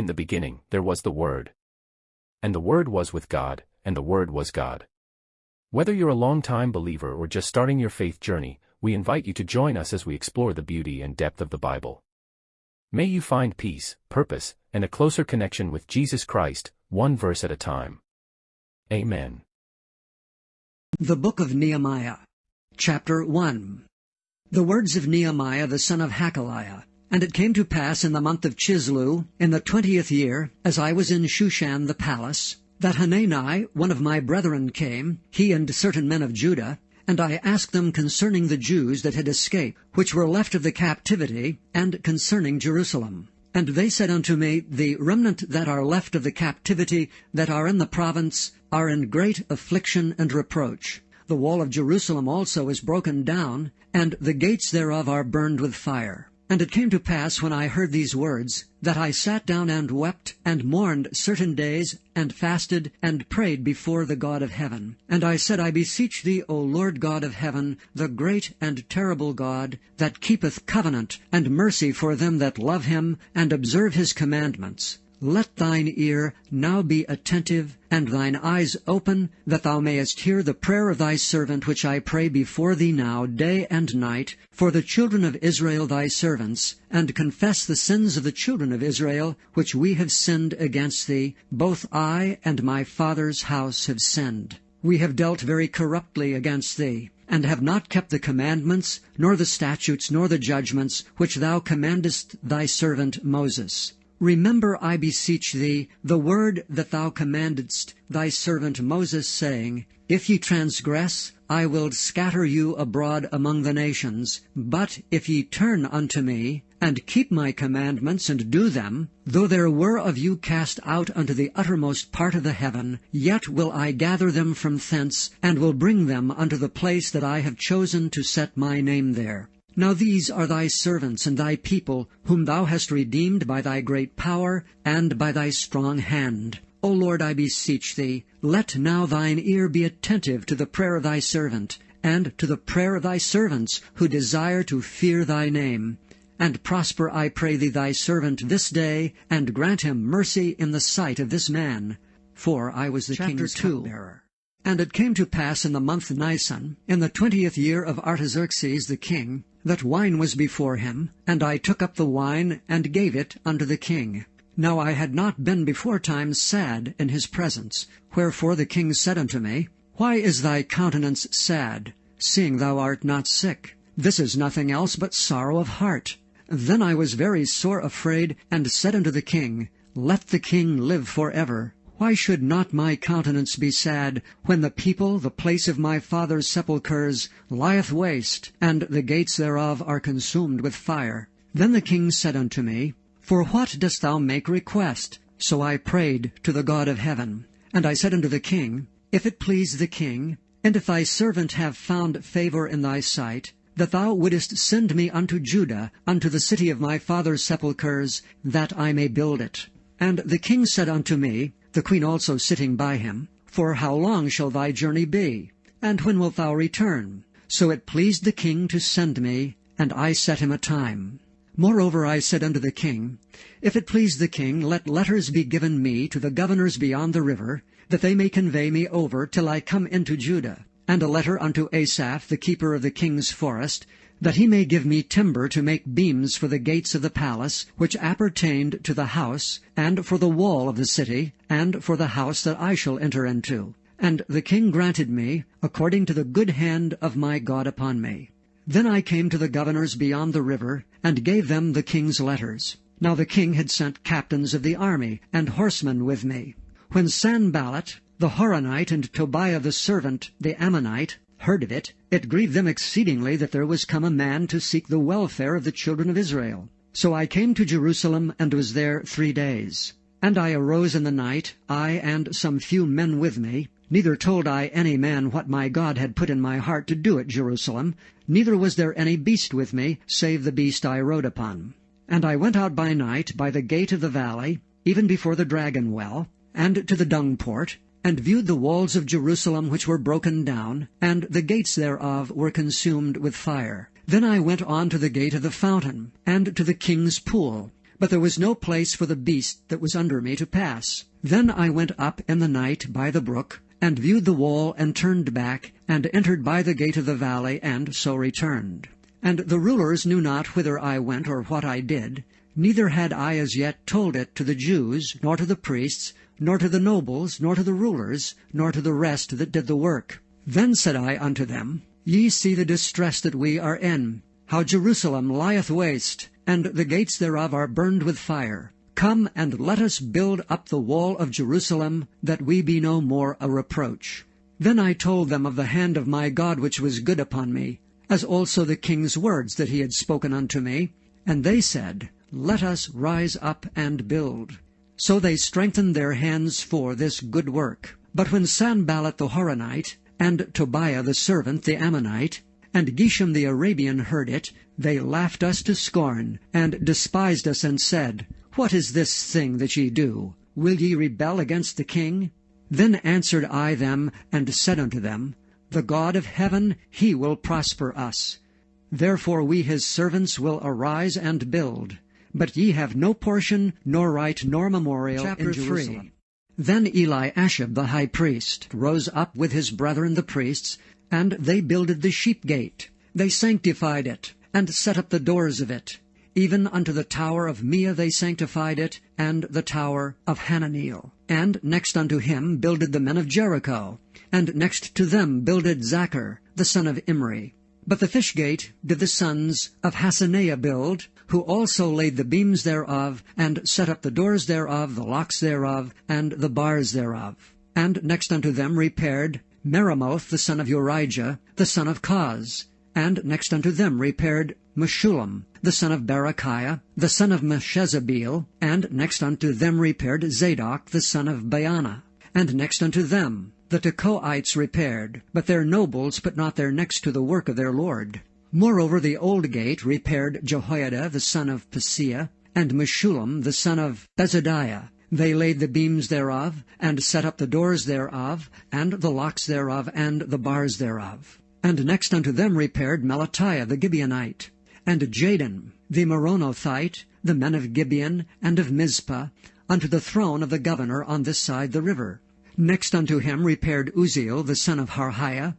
In the beginning there was the Word. And the Word was with God, and the Word was God. Whether you're a long-time believer or just starting your faith journey, we invite you to join us as we explore the beauty and depth of the Bible. May you find peace, purpose, and a closer connection with Jesus Christ, one verse at a time. Amen. The Book of Nehemiah, Chapter 1. The words of Nehemiah the son of Hakaliah. And it came to pass in the month of Chislew, in the 20th year, as I was in Shushan the palace, that Hanani, one of my brethren, came, he and certain men of Judah, and I asked them concerning the Jews that had escaped, which were left of the captivity, and concerning Jerusalem. And they said unto me, The remnant that are left of the captivity, that are in the province, are in great affliction and reproach. The wall of Jerusalem also is broken down, and the gates thereof are burned with fire. And it came to pass, when I heard these words, that I sat down and wept, and mourned certain days, and fasted, and prayed before the God of heaven. And I said, I beseech thee, O Lord God of heaven, the great and terrible God, that keepeth covenant and mercy for them that love him, and observe his commandments. Let thine ear now be attentive, and thine eyes open, that thou mayest hear the prayer of thy servant, which I pray before thee now, day and night, for the children of Israel thy servants, and confess the sins of the children of Israel, which we have sinned against thee. Both I and my father's house have sinned. We have dealt very corruptly against thee, and have not kept the commandments, nor the statutes, nor the judgments, which thou commandest thy servant Moses. Remember, I beseech thee, the word that thou commandedst thy servant Moses, saying, If ye transgress, I will scatter you abroad among the nations. But if ye turn unto me, and keep my commandments, and do them, though there were of you cast out unto the uttermost part of the heaven, yet will I gather them from thence, and will bring them unto the place that I have chosen to set my name there. Now these are thy servants and thy people, whom thou hast redeemed by thy great power and by thy strong hand. O Lord, I beseech thee, let now thine ear be attentive to the prayer of thy servant, and to the prayer of thy servants, who desire to fear thy name. And prosper, I pray thee, thy servant this day, and grant him mercy in the sight of this man. For I was the king's cupbearer. And it came to pass in the month Nisan, in the 20th year of Artaxerxes the king, that wine was before him, and I took up the wine, and gave it unto the king. Now I had not been beforetime sad in his presence. Wherefore the king said unto me, Why is thy countenance sad, seeing thou art not sick? This is nothing else but sorrow of heart. Then I was very sore afraid, and said unto the king, Let the king live forever. Why should not my countenance be sad, when the people, the place of my father's sepulchres, lieth waste, and the gates thereof are consumed with fire? Then the king said unto me, For what dost thou make request? So I prayed to the God of heaven. And I said unto the king, If it please the king, and if thy servant have found favor in thy sight, that thou wouldest send me unto Judah, unto the city of my father's sepulchres, that I may build it. And the king said unto me, the queen also sitting by him, For how long shall thy journey be? And when wilt thou return? So it pleased the king to send me, and I set him a time. Moreover I said unto the king, If it please the king, let letters be given me to the governors beyond the river, that they may convey me over till I come into Judah, and a letter unto Asaph, the keeper of the king's forest, that he may give me timber to make beams for the gates of the palace, which appertained to the house, and for the wall of the city, and for the house that I shall enter into. And the king granted me, according to the good hand of my God upon me. Then I came to the governors beyond the river, and gave them the king's letters. Now the king had sent captains of the army, and horsemen with me. When Sanballat, the Horonite, and Tobiah the servant, the Ammonite, heard of it, it grieved them exceedingly that there was come a man to seek the welfare of the children of Israel. So I came to Jerusalem, and was there 3 days. And I arose in the night, I and some few men with me. Neither told I any man what my God had put in my heart to do at Jerusalem, neither was there any beast with me, save the beast I rode upon. And I went out by night by the gate of the valley, even before the dragon well, and to the dung port, and viewed the walls of Jerusalem which were broken down, and the gates thereof were consumed with fire. Then I went on to the gate of the fountain, and to the king's pool. but there was no place for the beast that was under me to pass. Then I went up in the night by the brook, and viewed the wall, and turned back, and entered by the gate of the valley, and so returned. And the rulers knew not whither I went or what I did, neither had I as yet told it to the Jews, nor to the priests, nor to the nobles, nor to the rulers, nor to the rest that did the work. Then said I unto them, Ye see the distress that we are in, how Jerusalem lieth waste, and the gates thereof are burned with fire. Come, and let us build up the wall of Jerusalem, that we be no more a reproach. Then I told them of the hand of my God which was good upon me, as also the king's words that he had spoken unto me. And they said, Let us rise up and build. So they strengthened their hands for this good work. But when Sanballat the Horonite, and Tobiah the servant the Ammonite, and Geshem the Arabian heard it, they laughed us to scorn, and despised us, and said, What is this thing that ye do? Will ye rebel against the king? Then answered I them, and said unto them, The God of heaven, he will prosper us. Therefore we his servants will arise and build. But ye have no portion, nor right, nor memorial in Jerusalem. 3. Then Eliashib the high priest rose up with his brethren the priests, and they builded the sheep gate. They sanctified it, and set up the doors of it. Even unto the tower of Mia they sanctified it, and the tower of Hananeel. And next unto him builded the men of Jericho, and next to them builded Zachar, the son of Imri. But the fish gate did the sons of Hasaneah build, who also laid the beams thereof, and set up the doors thereof, the locks thereof, and the bars thereof. And next unto them repaired Meremoth the son of Urijah, the son of Koz. And next unto them repaired Meshullam, the son of Berechiah, the son of Meshezabeel. And next unto them repaired Zadok, the son of Baana. And next unto them the Tekoites repaired, but their nobles put not their necks to the work of their Lord. Moreover the old gate repaired Jehoiada the son of Paseah, and Meshullam the son of Bezadiah. They laid the beams thereof, and set up the doors thereof, and the locks thereof, and the bars thereof. And next unto them repaired Melatiah the Gibeonite, and Jadon the Meronothite, the men of Gibeon and of Mizpah, unto the throne of the governor on this side the river. Next unto him repaired Uzziel the son of Harhiah,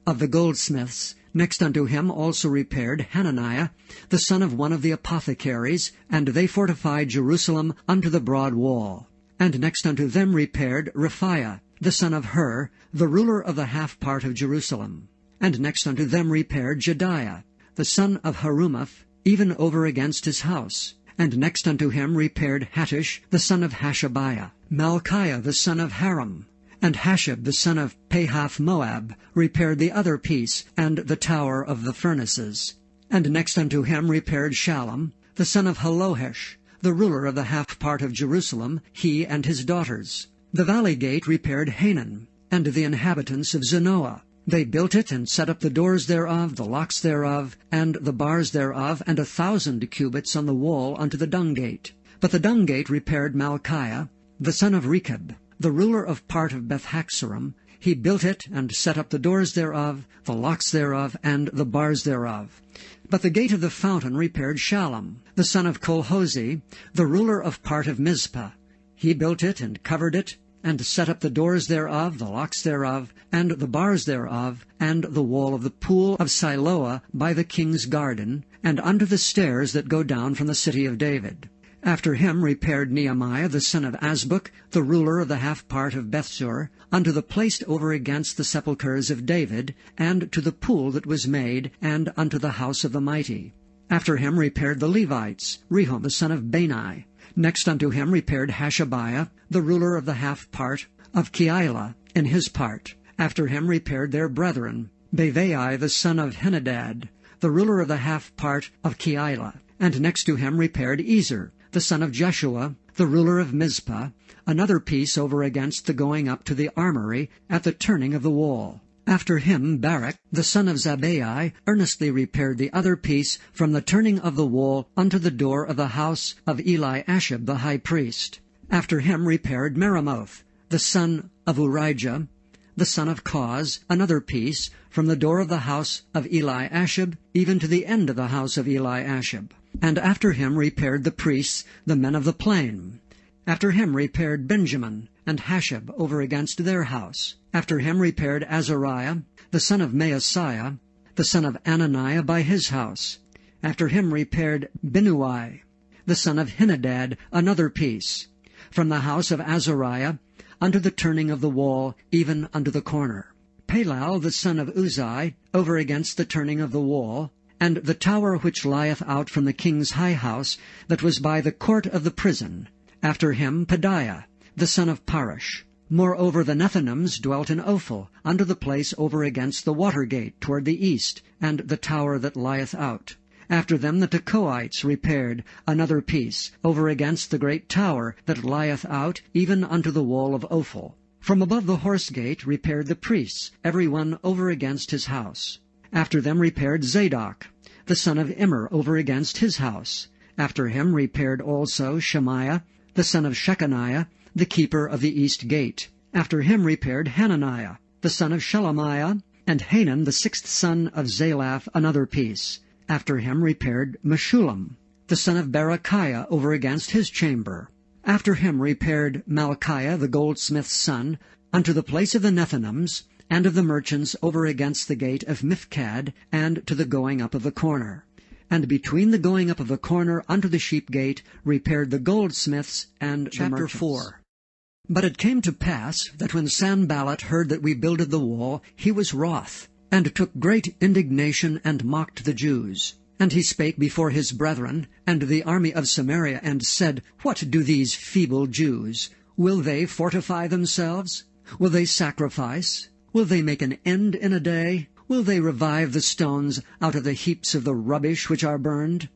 of the goldsmiths. Next unto him also repaired Hananiah, the son of one of the apothecaries, and they fortified Jerusalem unto the broad wall. And next unto them repaired Rephaiah, the son of Hur, the ruler of the half part of Jerusalem. And next unto them repaired Jediah, the son of Harumaph, even over against his house. And next unto him repaired Hattush, the son of Hashabiah, Malchiah the son of Haram, and Hashab the son of Pahath-Moab repaired the other piece, and the tower of the furnaces. And next unto him repaired Shallum, the son of Halohesh, the ruler of the half part of Jerusalem, he and his daughters. The valley gate repaired Hanan, and the inhabitants of Zanoah. They built it, and set up the doors thereof, the locks thereof, and the bars thereof, and 1,000 cubits on the wall unto the dung gate. But the dung gate repaired Malchiah, the son of Rechab, the ruler of part of Beth-Haxorim. He built it, and set up the doors thereof, the locks thereof, and the bars thereof. But the gate of the fountain repaired Shallum, the son of Colhozi, the ruler of part of Mizpah. He built it, and covered it, and set up the doors thereof, the locks thereof, and the bars thereof, and the wall of the pool of Siloah by the king's garden, and unto the stairs that go down from the city of David. After him repaired Nehemiah the son of Azbuk, the ruler of the half part of Bethsur, unto the place over against the sepulchres of David, and to the pool that was made, and unto the house of the mighty. After him repaired the Levites, Rehum the son of Bani. Next unto him repaired Hashabiah, the ruler of the half part of Keilah, in his part. After him repaired their brethren, Bavai the son of Henadad, the ruler of the half part of Keilah. And next to him repaired Ezer, the son of Jeshua, the ruler of Mizpah, another piece over against the going up to the armory at the turning of the wall. After him Barak, the son of Zabbai, earnestly repaired the other piece from the turning of the wall unto the door of the house of Eliashib the high priest. After him repaired Meremoth, the son of Urijah, the son of Koz, another piece from the door of the house of Eliashib even to the end of the house of Eliashib. And after him repaired the priests, the men of the plain. After him repaired Benjamin and Hashab over against their house. After him repaired Azariah, the son of Maaseiah, the son of Ananiah by his house. After him repaired Binnui, the son of Henadad, another piece, from the house of Azariah unto the turning of the wall, even unto the corner. Palal, the son of Uzai, over against the turning of the wall, and the tower which lieth out from the king's high house, that was by the court of the prison. After him Pedaiah, the son of Parosh. Moreover the Nethinims dwelt in Ophel, unto the place over against the water gate toward the east, and the tower that lieth out. After them the Tekoites repaired another piece, over against the great tower that lieth out, even unto the wall of Ophel. From above the horse gate repaired the priests, every one over against his house. After them repaired Zadok, the son of Immer, over against his house. After him repaired also Shemaiah, the son of Shechaniah, the keeper of the east gate. After him repaired Hananiah, the son of Shelemiah, and Hanan, the sixth son of Zalaph, another piece. After him repaired Meshullam, the son of Berechiah, over against his chamber. After him repaired Malchiah, the goldsmith's son, unto the place of the Nethinims, and of the merchants over against the gate of Mifkad, and to the going up of the corner. And between the going up of the corner unto the sheep gate repaired the goldsmiths and the merchants. Chapter 4. But it came to pass that when Sanballat heard that we builded the wall, he was wroth, and took great indignation, and mocked the Jews. And he spake before his brethren, and the army of Samaria, and said, What do these feeble Jews? Will they fortify themselves? Will they sacrifice? Will they make an end in a day? Will they revive the stones out of the heaps of the rubbish which are burned?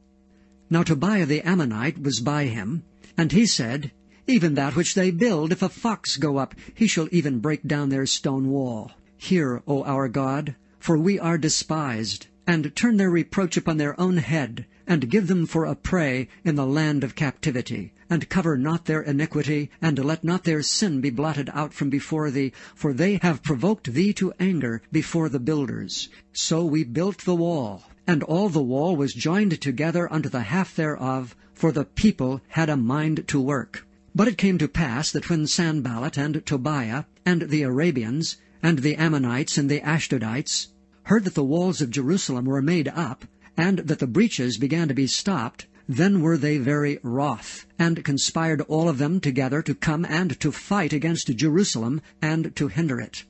Now Tobiah the Ammonite was by him, and he said, Even that which they build, if a fox go up, he shall even break down their stone wall. Hear, O our God, for we are despised, and turn their reproach upon their own head, and give them for a prey in the land of captivity, and cover not their iniquity, and let not their sin be blotted out from before thee, for they have provoked thee to anger before the builders. So we built the wall, and all the wall was joined together unto the half thereof, for the people had a mind to work. But it came to pass that when Sanballat and Tobiah and the Arabians and the Ammonites and the Ashdodites heard that the walls of Jerusalem were made up, and that the breaches began to be stopped, then were they very wroth, and conspired all of them together to come and to fight against Jerusalem, and to hinder it.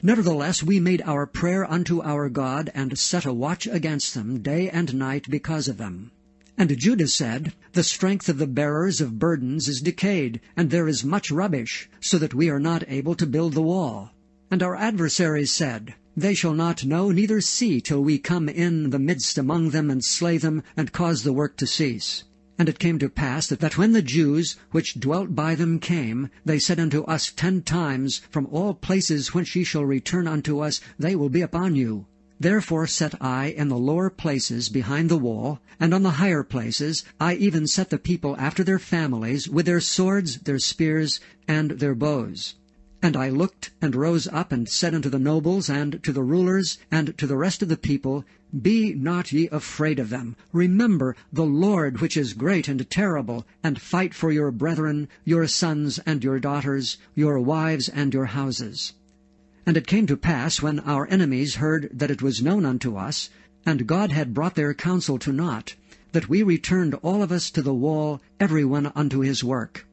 Nevertheless we made our prayer unto our God, and set a watch against them day and night because of them. And Judah said, The strength of the bearers of burdens is decayed, and there is much rubbish, so that we are not able to build the wall. And our adversaries said, They shall not know neither see till we come in the midst among them, and slay them, and cause the work to cease. And it came to pass that when the Jews which dwelt by them came, they said unto us 10 times, From all places whence ye shall return unto us, they will be upon you. Therefore set I in the lower places behind the wall, and on the higher places I even set the people after their families, with their swords, their spears, and their bows. And I looked and rose up and said unto the nobles and to the rulers and to the rest of the people, Be not ye afraid of them. Remember the Lord which is great and terrible, and fight for your brethren, your sons and your daughters, your wives and your houses. And it came to pass, when our enemies heard that it was known unto us, and God had brought their counsel to naught, that we returned all of us to the wall, every one unto his work.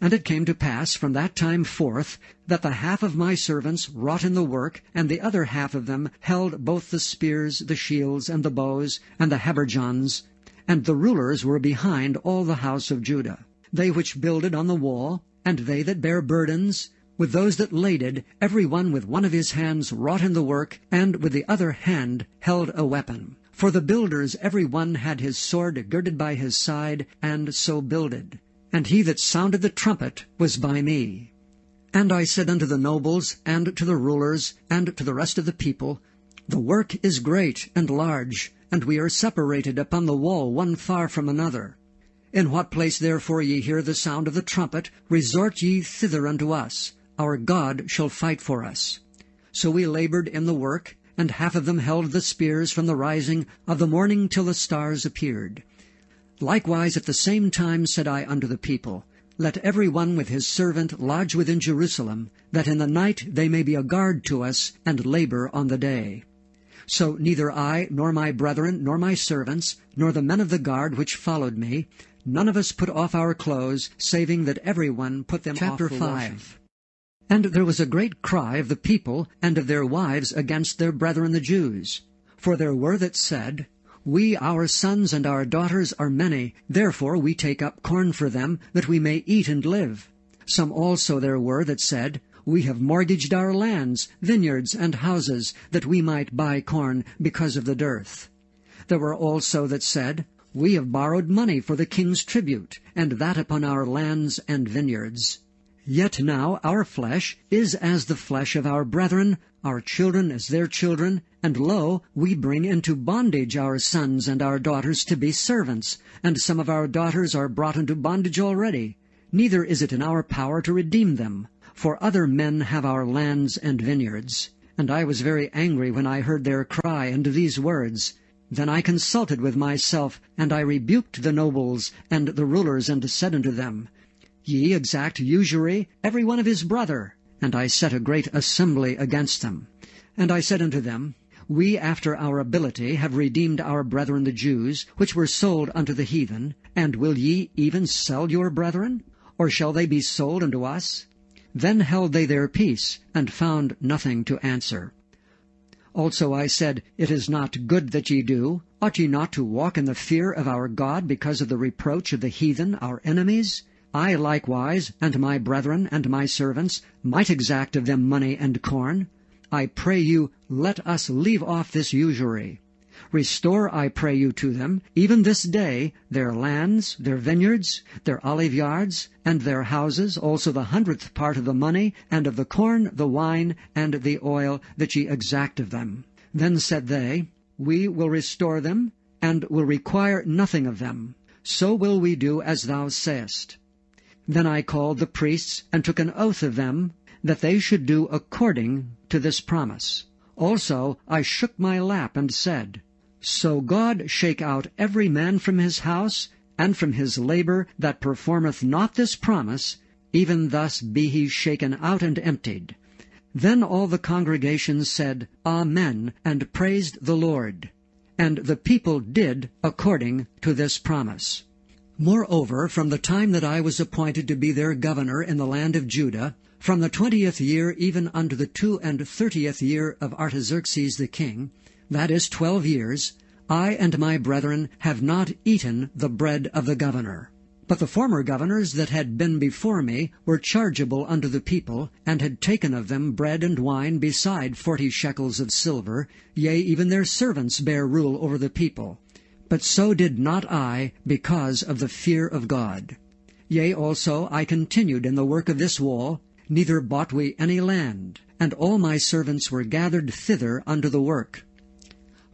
And it came to pass from that time forth, that the half of my servants wrought in the work, and the other half of them held both the spears, the shields, and the bows, and the habergeons, and the rulers were behind all the house of Judah. They which builded on the wall, and they that bare burdens, with those that laded, every one with one of his hands wrought in the work, and with the other hand held a weapon. For the builders every one had his sword girded by his side, and so builded. And he that sounded the trumpet was by me. And I said unto the nobles, and to the rulers, and to the rest of the people, The work is great and large, and we are separated upon the wall one far from another. In what place therefore ye hear the sound of the trumpet, resort ye thither unto us. Our God shall fight for us. So we labored in the work, and half of them held the spears from the rising of the morning till the stars appeared. Likewise at the same time said I unto the people, Let every one with his servant lodge within Jerusalem, that in the night they may be a guard to us, and labor on the day. So neither I, nor my brethren, nor my servants, nor the men of the guard which followed me, none of us put off our clothes, saving that every one put them off for washing. And there was a great cry of the people and of their wives against their brethren the Jews. For there were that said, We, our sons and our daughters, are many, therefore we take up corn for them, that we may eat and live. Some also there were that said, We have mortgaged our lands, vineyards, and houses, that we might buy corn because of the dearth. There were also that said, We have borrowed money for the king's tribute, and that upon our lands and vineyards. Yet now our flesh is as the flesh of our brethren, our children as their children, and lo, we bring into bondage our sons and our daughters to be servants, and some of our daughters are brought into bondage already. Neither is it in our power to redeem them, for other men have our lands and vineyards. And I was very angry when I heard their cry and these words. Then I consulted with myself, and I rebuked the nobles and the rulers, and said unto them, Ye exact usury, every one of his brother. And I set a great assembly against them. And I said unto them, We after our ability have redeemed our brethren the Jews, which were sold unto the heathen. And will ye even sell your brethren? Or shall they be sold unto us? Then held they their peace, and found nothing to answer. Also I said, It is not good that ye do. Ought ye not to walk in the fear of our God because of the reproach of the heathen, our enemies? I likewise, and my brethren, and my servants, might exact of them money and corn. I pray you, let us leave off this usury. Restore, I pray you, to them, even this day, their lands, their vineyards, their olive yards, and their houses, also the 100th part of the money, and of the corn, the wine, and the oil, that ye exact of them. Then said they, We will restore them, and will require nothing of them. So will we do as thou sayest. Then I called the priests, and took an oath of them, that they should do according to this promise. Also I shook my lap, and said, So God shake out every man from his house, and from his labor that performeth not this promise, even thus be he shaken out and emptied. Then all the congregation said, Amen, and praised the Lord. And the people did according to this promise. Moreover, from the time that I was appointed to be their governor in the land of Judah, from the 20th year even unto the 32nd year of Artaxerxes the king, that is 12 years, I and my brethren have not eaten the bread of the governor. But the former governors that had been before me were chargeable unto the people, and had taken of them bread and wine beside 40 shekels of silver, yea, even their servants bare rule over the people. But so did not I, because of the fear of God. Yea, also I continued in the work of this wall, neither bought we any land, and all my servants were gathered thither unto the work.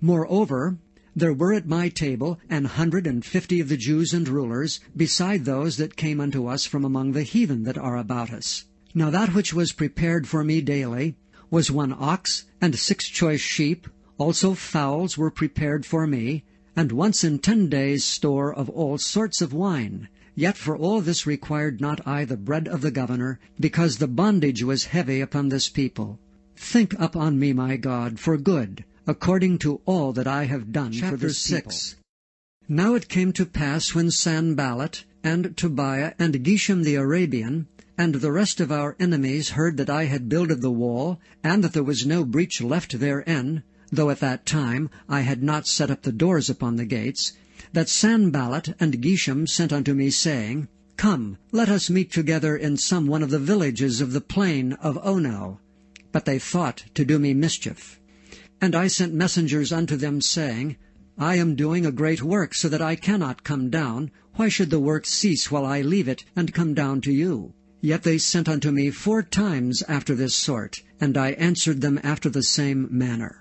Moreover, there were at my table 150 of the Jews and rulers, beside those that came unto us from among the heathen that are about us. Now that which was prepared for me daily was 1 ox, and 6 choice sheep, also fowls were prepared for me, and once in 10 days' store of all sorts of wine. Yet for all this required not I the bread of the governor, because the bondage was heavy upon this people. Think upon me, my God, for good, according to all that I have done for this 6. People. Now it came to pass when Sanballat, and Tobiah, and Geshem the Arabian, and the rest of our enemies heard that I had builded the wall, and that there was no breach left therein, though at that time I had not set up the doors upon the gates, that Sanballat and Geshem sent unto me, saying, Come, let us meet together in some one of the villages of the plain of Ono. But they thought to do me mischief. And I sent messengers unto them, saying, I am doing a great work, so that I cannot come down. Why should the work cease while I leave it, and come down to you? Yet they sent unto me 4 times after this sort, and I answered them after the same manner.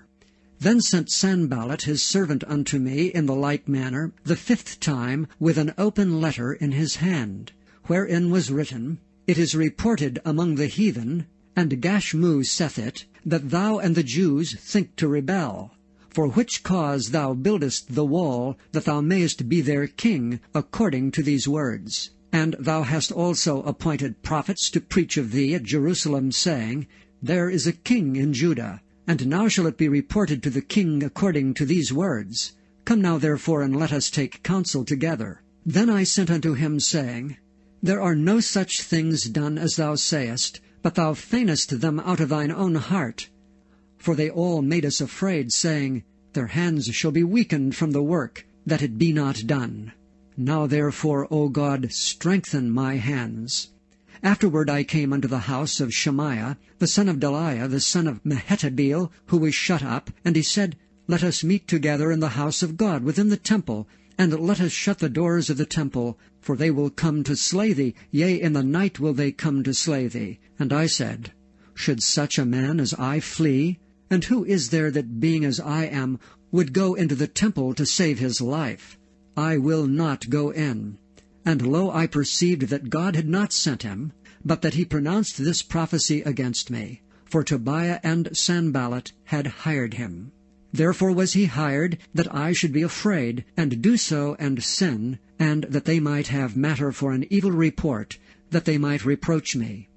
Then sent Sanballat his servant unto me in the like manner, the 5th time, with an open letter in his hand, wherein was written, It is reported among the heathen, and Gashmu saith it, that thou and the Jews think to rebel. For which cause thou buildest the wall, that thou mayest be their king, according to these words. And thou hast also appointed prophets to preach of thee at Jerusalem, saying, There is a king in Judah. And now shall it be reported to the king according to these words. Come now therefore, and let us take counsel together. Then I sent unto him, saying, There are no such things done as thou sayest, but thou feignest them out of thine own heart. For they all made us afraid, saying, Their hands shall be weakened from the work, that it be not done. Now therefore, O God, strengthen my hands. Afterward I came unto the house of Shemaiah, the son of Delaiah, the son of Mehetabeel, who was shut up, and he said, Let us meet together in the house of God within the temple, and let us shut the doors of the temple, for they will come to slay thee, yea, in the night will they come to slay thee. And I said, Should such a man as I flee? And who is there that, being as I am, would go into the temple to save his life? I will not go in. And lo, I perceived that God had not sent him, but that he pronounced this prophecy against me. For Tobiah and Sanballat had hired him. Therefore was he hired, that I should be afraid, and do so and sin, and that they might have matter for an evil report, that they might reproach me.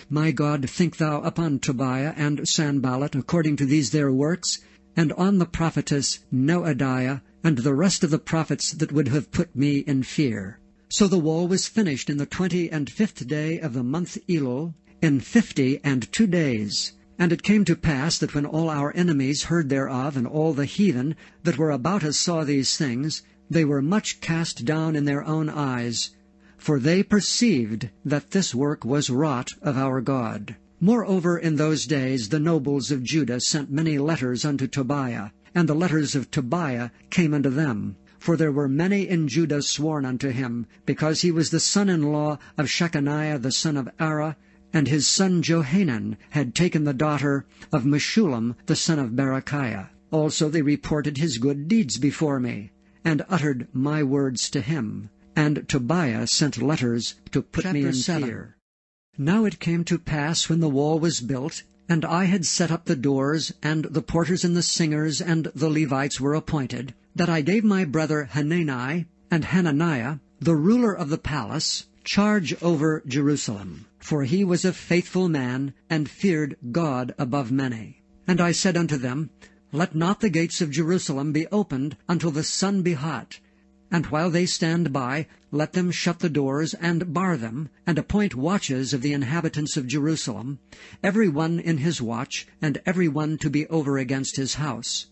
My God, think thou upon Tobiah and Sanballat according to these their works, and on the prophetess Noadiah, and the rest of the prophets that would have put me in fear. So the wall was finished in the 25th day of the month Elul, in 52 days. And it came to pass that when all our enemies heard thereof, and all the heathen that were about us saw these things, they were much cast down in their own eyes, for they perceived that this work was wrought of our God. Moreover, in those days the nobles of Judah sent many letters unto Tobiah, and the letters of Tobiah came unto them. For there were many in Judah sworn unto him, because he was the son-in-law of Shechaniah the son of Ara, and his son Johanan had taken the daughter of Meshullam the son of Berechiah. Also they reported his good deeds before me, and uttered my words to him. And Tobiah sent letters to put me in fear. Now it came to pass, when the wall was built, and I had set up the doors, and the porters and the singers and the Levites were appointed, that I gave my brother Hanani and Hananiah, the ruler of the palace, charge over Jerusalem. For he was a faithful man, and feared God above many. And I said unto them, Let not the gates of Jerusalem be opened until the sun be hot. And while they stand by, let them shut the doors, and bar them, and appoint watches of the inhabitants of Jerusalem, every one in his watch, and every one to be over against his house.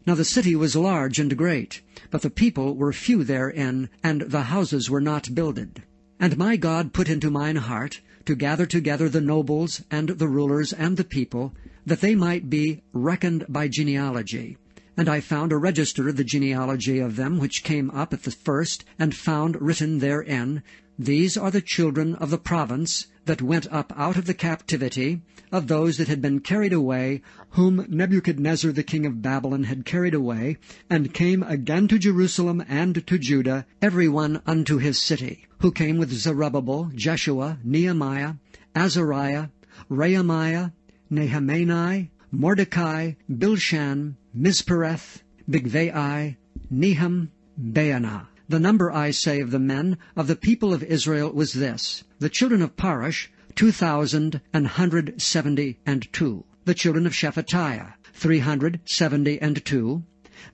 Now the city was large and great, but the people were few therein, and the houses were not builded. And my God put into mine heart to gather together the nobles, and the rulers, and the people, that they might be reckoned by genealogy. And I found a register of the genealogy of them which came up at the first, and found written therein, These are the children of the province that went up out of the captivity, of those that had been carried away, whom Nebuchadnezzar the king of Babylon had carried away, and came again to Jerusalem and to Judah, every one unto his city, who came with Zerubbabel, Jeshua, Nehemiah, Azariah, Rehemiah, Nehemani, Mordecai, Bilshan, Mizpereth, Bigvai, Nehum, Baanah. The number, I say, of the men of the people of Israel was this: the children of Parosh, 2,172. The children of Shephatiah, 372.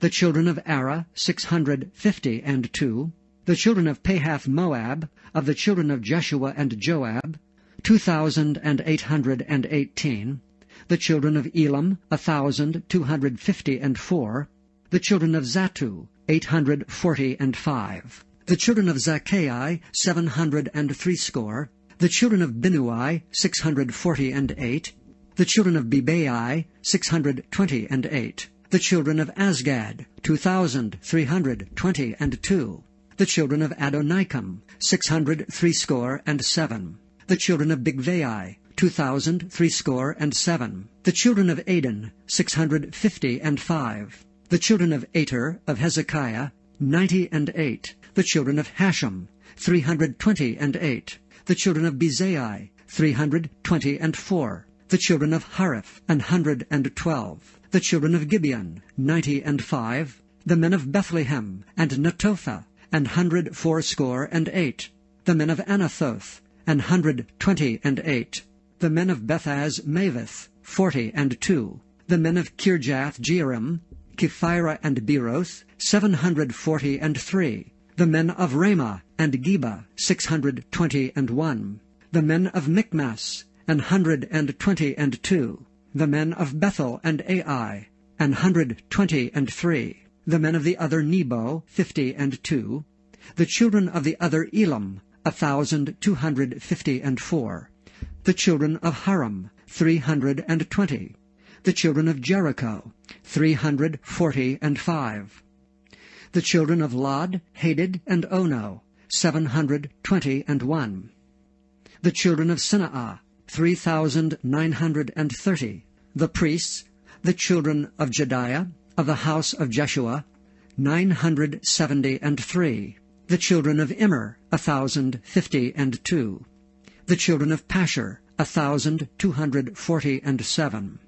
The children of Ara, 652. The children of Pahath Moab, of the children of Jeshua and Joab, 2,818. The children of Elam, 1,254. The children of Zattu, 845. The children of Zaccai, 760. The children of Binnui, 648. The children of Bebai, 628. The children of Azgad, 2,322. The children of Adonikam, 667. The children of Bigvai, 2,307. The children of Adin, 655. The children of Ater of Hezekiah, 98. The children of Hashem, 328. The children of Bezai, 324. The children of Hariph, 112. The children of Gibeon, 90 The men of Bethlehem, and Netophah, 168. The men of Anathoth, 128. The men of Bethaz Mavith, 42. The men of Kirjath Jearim, Kephirah and Beeroth, 743. The men of Ramah and Geba, 621. The men of Michmas, 122. The men of Bethel and Ai, 123. The men of the other Nebo, 52. The children of the other Elam, 1,254. The children of Haram, 320. The children of Jericho, 345. The children of Lod, Hadid, and Ono, 721. The children of Sineah, 3,930. The priests, the children of Jediah, of the house of Jeshua, 973. The children of Immer, 1,052. The children of Pashur, 1,247.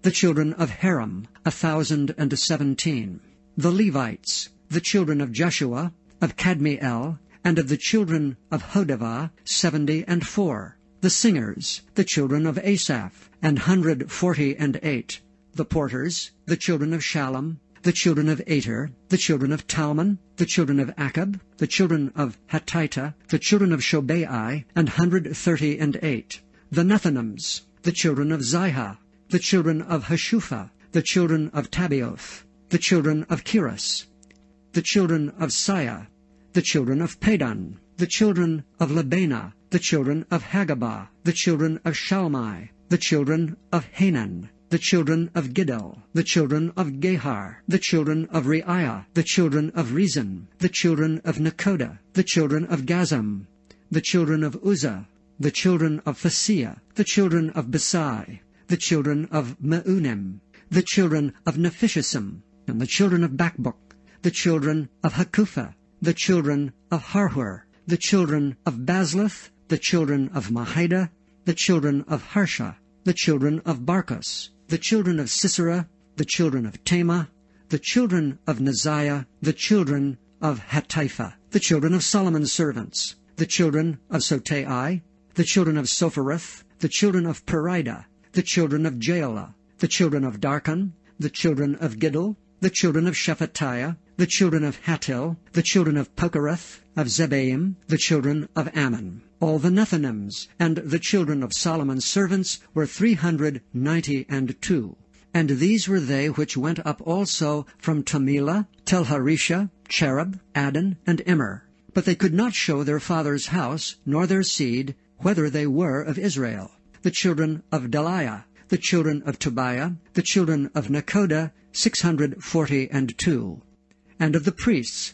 The children of Haram, 1,017. The Levites, the children of Jeshua, of Kadmiel, and of the children of Hodavah, 74. The singers, the children of Asaph, 148. The porters, the children of Shallum, the children of Ater, the children of Talmon, the children of Akab, the children of Hattita, the children of Shobai, 138. The Nethinims, the children of Zihah, the children of Hashupha, the children of Tabioth, the children of Kiras, the children of Siah, the children of Padon, the children of Labana, the children of Hagabah, the children of Shalmai, the children of Hanan, the children of Giddel, the children of Gehar, the children of Reiah, the children of Rezin, the children of Nekoda, the children of Gazam, the children of Uzzah, the children of Phasiah, the children of Besai, the children of Meunim, the children of Nephishisim, and the children of Bakbuk, the children of Hakupha, the children of Harhur, the children of Bazluth, the children of Mahida, the children of Harsha, the children of Barkos, the children of Sisera, the children of Tema, the children of Neziah, the children of Hatipha, the children of Solomon's servants, the children of Sotai, the children of Sophereth, the children of Perida, the children of Jaela, the children of Darkon, the children of Giddel, the children of Shephatiah, the children of Hattil, the children of Pokereth, of Zebaim, the children of Ammon. All the Nethinims and the children of Solomon's servants were 392. And these were they which went up also from Tamila, Telharisha, Cherub, Adon, and Immer. But they could not show their father's house, nor their seed, whether they were of Israel. The children of Deliah, the children of Tobiah, the children of Nekoda, 642. And of the priests,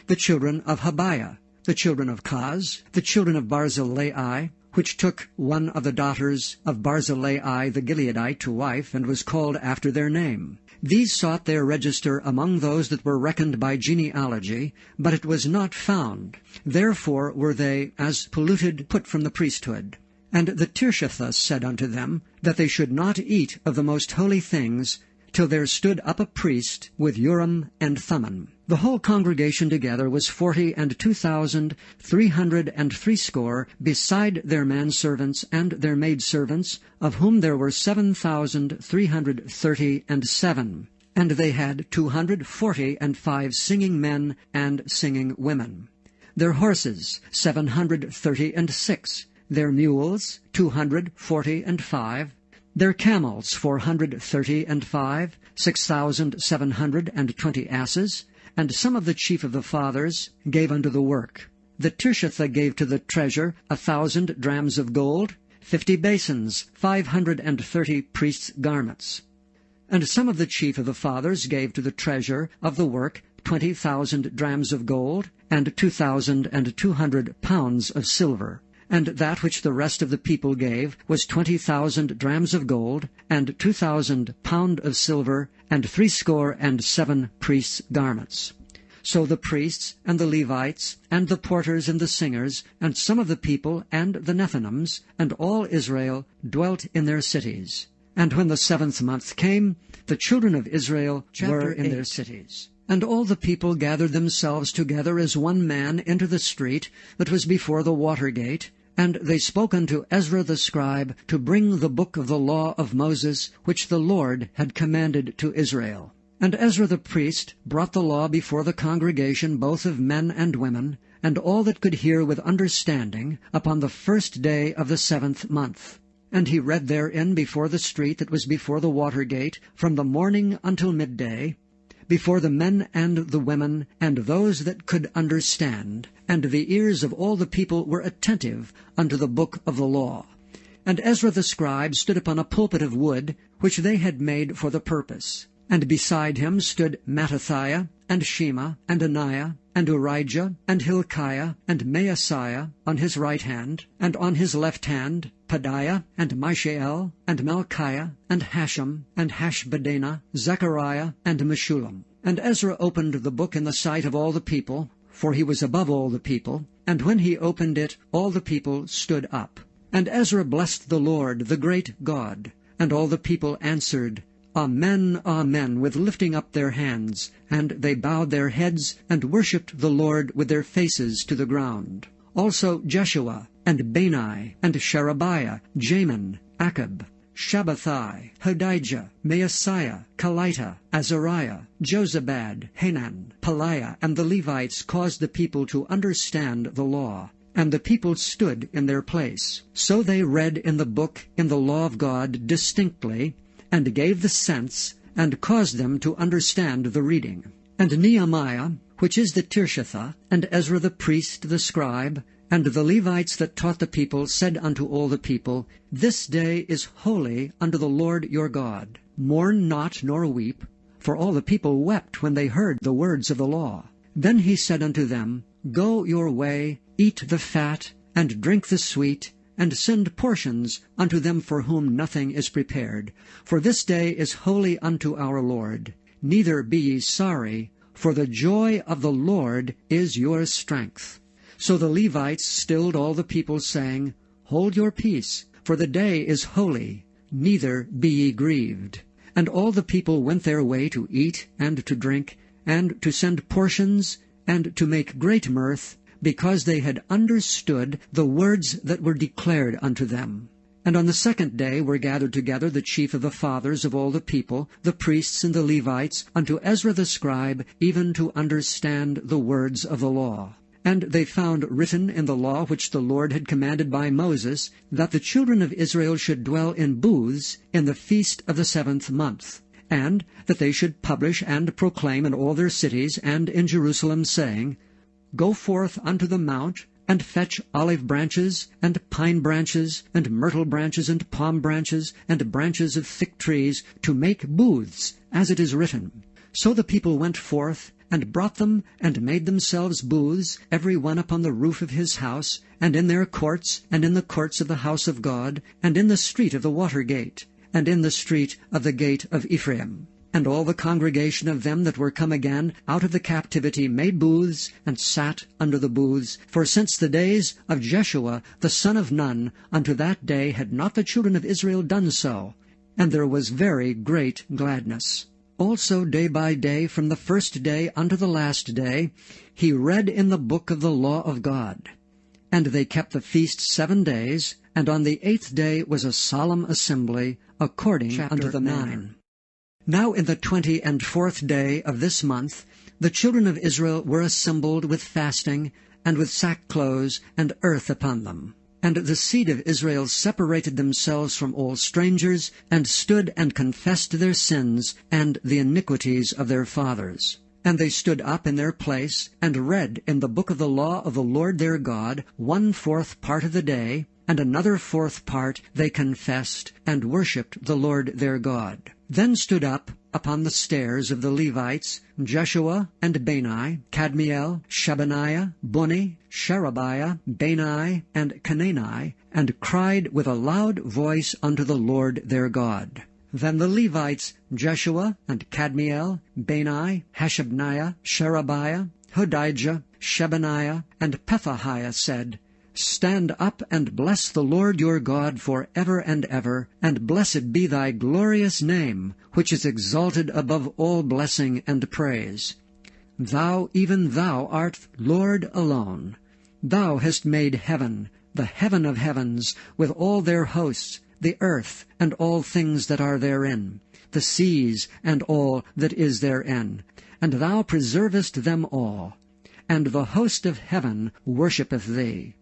the children of Habiah, the children of Kaz, the children of Barzillai, which took one of the daughters of Barzillai the Gileadite to wife, and was called after their name. These sought their register among those that were reckoned by genealogy, but it was not found. Therefore were they, as polluted, put from the priesthood. And the Tirshatha said unto them, that they should not eat of the most holy things, till there stood up a priest with Urim and Thummim. The whole congregation together was 42,360, beside their manservants and their maidservants, of whom there were 7,337. And they had 245 singing men and singing women. Their horses, 736. Their mules, 245. Their camels, 435, 6,720 asses, and some of the chief of the fathers gave unto the work. The Tirshatha gave to the treasure 1,000 drams of gold, 50 basins, 530 priests' garments. And some of the chief of the fathers gave to the treasure of the work 20,000 drams of gold, and 2,200 pounds of silver. And that which the rest of the people gave was 20,000 drams of gold, and 2,000 pound of silver, and 67 priests' garments. So the priests, and the Levites, and the porters, and the singers, and some of the people, and the Nethinims, and all Israel dwelt in their cities. And when the 7th month came, the children of Israel were in their cities. And all the people gathered themselves together as one man into the street that was before the water gate, and they spoke unto Ezra the scribe to bring the book of the law of Moses, which the Lord had commanded to Israel. And Ezra the priest brought the law before the congregation both of men and women, and all that could hear with understanding, upon the 1st day of the 7th month. And he read therein before the street that was before the water gate, from the morning until midday, before the men and the women, and those that could understand, and the ears of all the people were attentive unto the book of the law. And Ezra the scribe stood upon a pulpit of wood, which they had made for the purpose. And beside him stood Mattithiah, and Shema, and Ananiah, and Urijah, and Hilkiah, and Maaseiah on his right hand, and on his left hand Pedaiah, and Mishael, and Malchiah, and Hashem, and Hashbaddanah, Zechariah, and Meshullam. And Ezra opened the book in the sight of all the people, for he was above all the people, and when he opened it, all the people stood up. And Ezra blessed the Lord, the great God, and all the people answered, Amen, Amen, with lifting up their hands. And they bowed their heads, and worshipped the Lord with their faces to the ground. Also Jeshua, and Bani, and Sherebiah, Jamin, Akab, Shabbathai, Hodijah, Maaseiah, Kelita, Azariah, Jozabad, Hanan, Pelaiah, and the Levites caused the people to understand the law. And the people stood in their place. So they read in the book in the law of God distinctly, and gave the sense, and caused them to understand the reading. And Nehemiah, which is the Tirshatha, and Ezra the priest, the scribe, and the Levites that taught the people, said unto all the people, This day is holy unto the Lord your God. Mourn not nor weep, for all the people wept when they heard the words of the law. Then he said unto them, Go your way, eat the fat, and drink the sweet, and send portions unto them for whom nothing is prepared. For this day is holy unto our Lord. Neither be ye sorry, for the joy of the Lord is your strength. So the Levites stilled all the people, saying, Hold your peace, for the day is holy, neither be ye grieved. And all the people went their way to eat and to drink, and to send portions, and to make great mirth, because they had understood the words that were declared unto them. And on the 2nd day were gathered together the chief of the fathers of all the people, the priests and the Levites, unto Ezra the scribe, even to understand the words of the law. And they found written in the law which the Lord had commanded by Moses, that the children of Israel should dwell in booths in the feast of the 7th month, and that they should publish and proclaim in all their cities and in Jerusalem, saying, Go forth unto the mount, and fetch olive branches, and pine branches, and myrtle branches, and palm branches, and branches of thick trees, to make booths, as it is written. So the people went forth, and brought them, and made themselves booths, every one upon the roof of his house, and in their courts, and in the courts of the house of God, and in the street of the water gate, and in the street of the gate of Ephraim. And all the congregation of them that were come again out of the captivity made booths, and sat under the booths. For since the days of Jeshua the son of Nun unto that day had not the children of Israel done so, and there was very great gladness. Also day by day, from the 1st day unto the last day, he read in the book of the law of God. And they kept the feast 7 days, and on the 8th day was a solemn assembly, according unto the manner. Now in the 24th day of this month, the children of Israel were assembled with fasting, and with sackcloths and earth upon them. And the seed of Israel separated themselves from all strangers, and stood and confessed their sins and the iniquities of their fathers. And they stood up in their place, and read in the book of the law of the Lord their God 1/4 part of the day, and another 4th part they confessed, and worshipped the Lord their God. Then stood up upon the stairs of the Levites Jeshua and Bani, Kadmiel, Shebaniah, Bunni, Sherebiah, Bani, and Canaani, and cried with a loud voice unto the Lord their God. Then the Levites Jeshua and Kadmiel, Bani, Hashabniah, Sherebiah, Hodijah, Shebaniah, and Pethahiah said, Stand up and bless the Lord your God for ever and ever, and blessed be thy glorious name, which is exalted above all blessing and praise. Thou, even thou, art Lord alone. Thou hast made heaven, the heaven of heavens, with all their hosts, the earth, and all things that are therein, the seas, and all that is therein, and thou preservest them all. And the host of heaven worshippeth thee.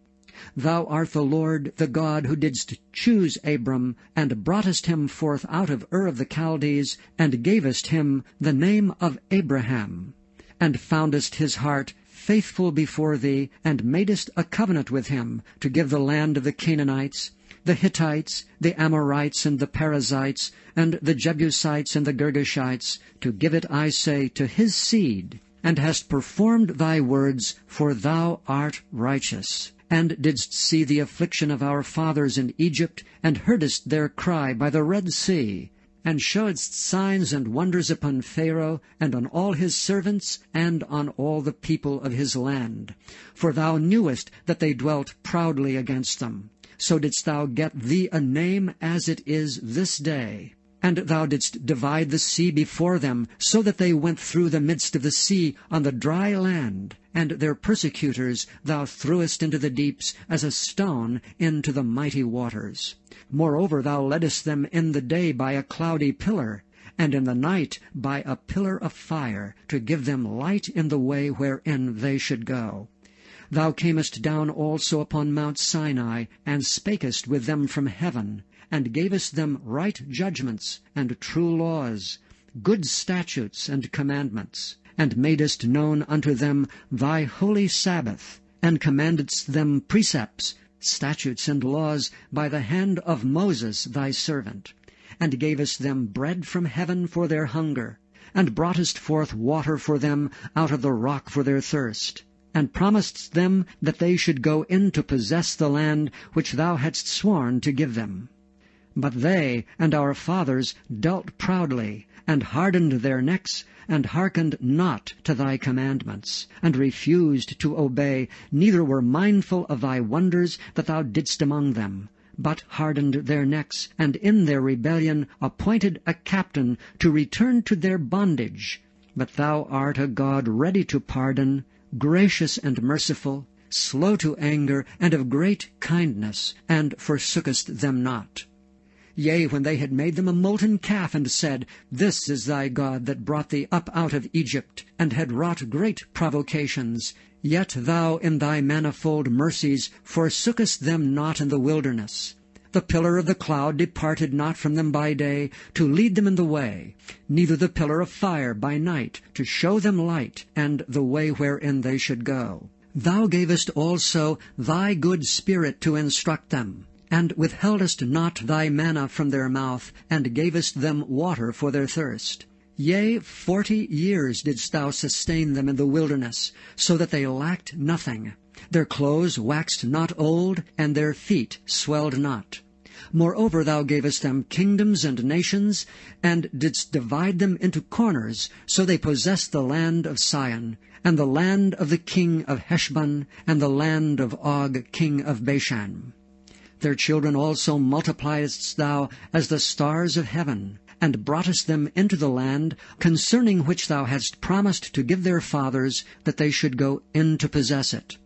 Thou art the Lord, the God, who didst choose Abram, and broughtest him forth out of Ur of the Chaldees, and gavest him the name of Abraham, and foundest his heart faithful before thee, and madest a covenant with him, to give the land of the Canaanites, the Hittites, the Amorites, and the Perizzites, and the Jebusites, and the Girgashites, to give it, I say, to his seed, and hast performed thy words, for thou art righteous, and didst see the affliction of our fathers in Egypt, and heardest their cry by the Red Sea, and showedst signs and wonders upon Pharaoh, and on all his servants, and on all the people of his land. For thou knewest that they dwelt proudly against them. So didst thou get thee a name as it is this day. And thou didst divide the sea before them, so that they went through the midst of the sea on the dry land, and their persecutors thou threwest into the deeps as a stone into the mighty waters. Moreover, thou leddest them in the day by a cloudy pillar, and in the night by a pillar of fire, to give them light in the way wherein they should go. Thou camest down also upon Mount Sinai, and spakest with them from heaven, and gavest them right judgments, and true laws, good statutes and commandments, and madest known unto them thy holy Sabbath, and commandedst them precepts, statutes, and laws by the hand of Moses thy servant, and gavest them bread from heaven for their hunger, and broughtest forth water for them out of the rock for their thirst, and promisedst them that they should go in to possess the land which thou hadst sworn to give them. But they and our fathers dealt proudly, and hardened their necks, and hearkened not to thy commandments, and refused to obey, neither were mindful of thy wonders that thou didst among them, but hardened their necks, and in their rebellion appointed a captain to return to their bondage. But thou art a God ready to pardon, gracious and merciful, slow to anger, and of great kindness, and forsookest them not. Yea, when they had made them a molten calf, and said, This is thy God that brought thee up out of Egypt, and had wrought great provocations, yet thou in thy manifold mercies forsookest them not in the wilderness. The pillar of the cloud departed not from them by day, to lead them in the way, neither the pillar of fire by night, to show them light, and the way wherein they should go. Thou gavest also thy good Spirit to instruct them, and withheldest not thy manna from their mouth, and gavest them water for their thirst. Yea, 40 years didst thou sustain them in the wilderness, so that they lacked nothing. Their clothes waxed not old, and their feet swelled not. Moreover, thou gavest them kingdoms and nations, and didst divide them into corners, so they possessed the land of Sion, and the land of the king of Heshbon, and the land of Og king of Bashan. Their children also multipliedst thou as the stars of heaven, and broughtest them into the land, concerning which thou hadst promised to give their fathers, that they should go in to possess it.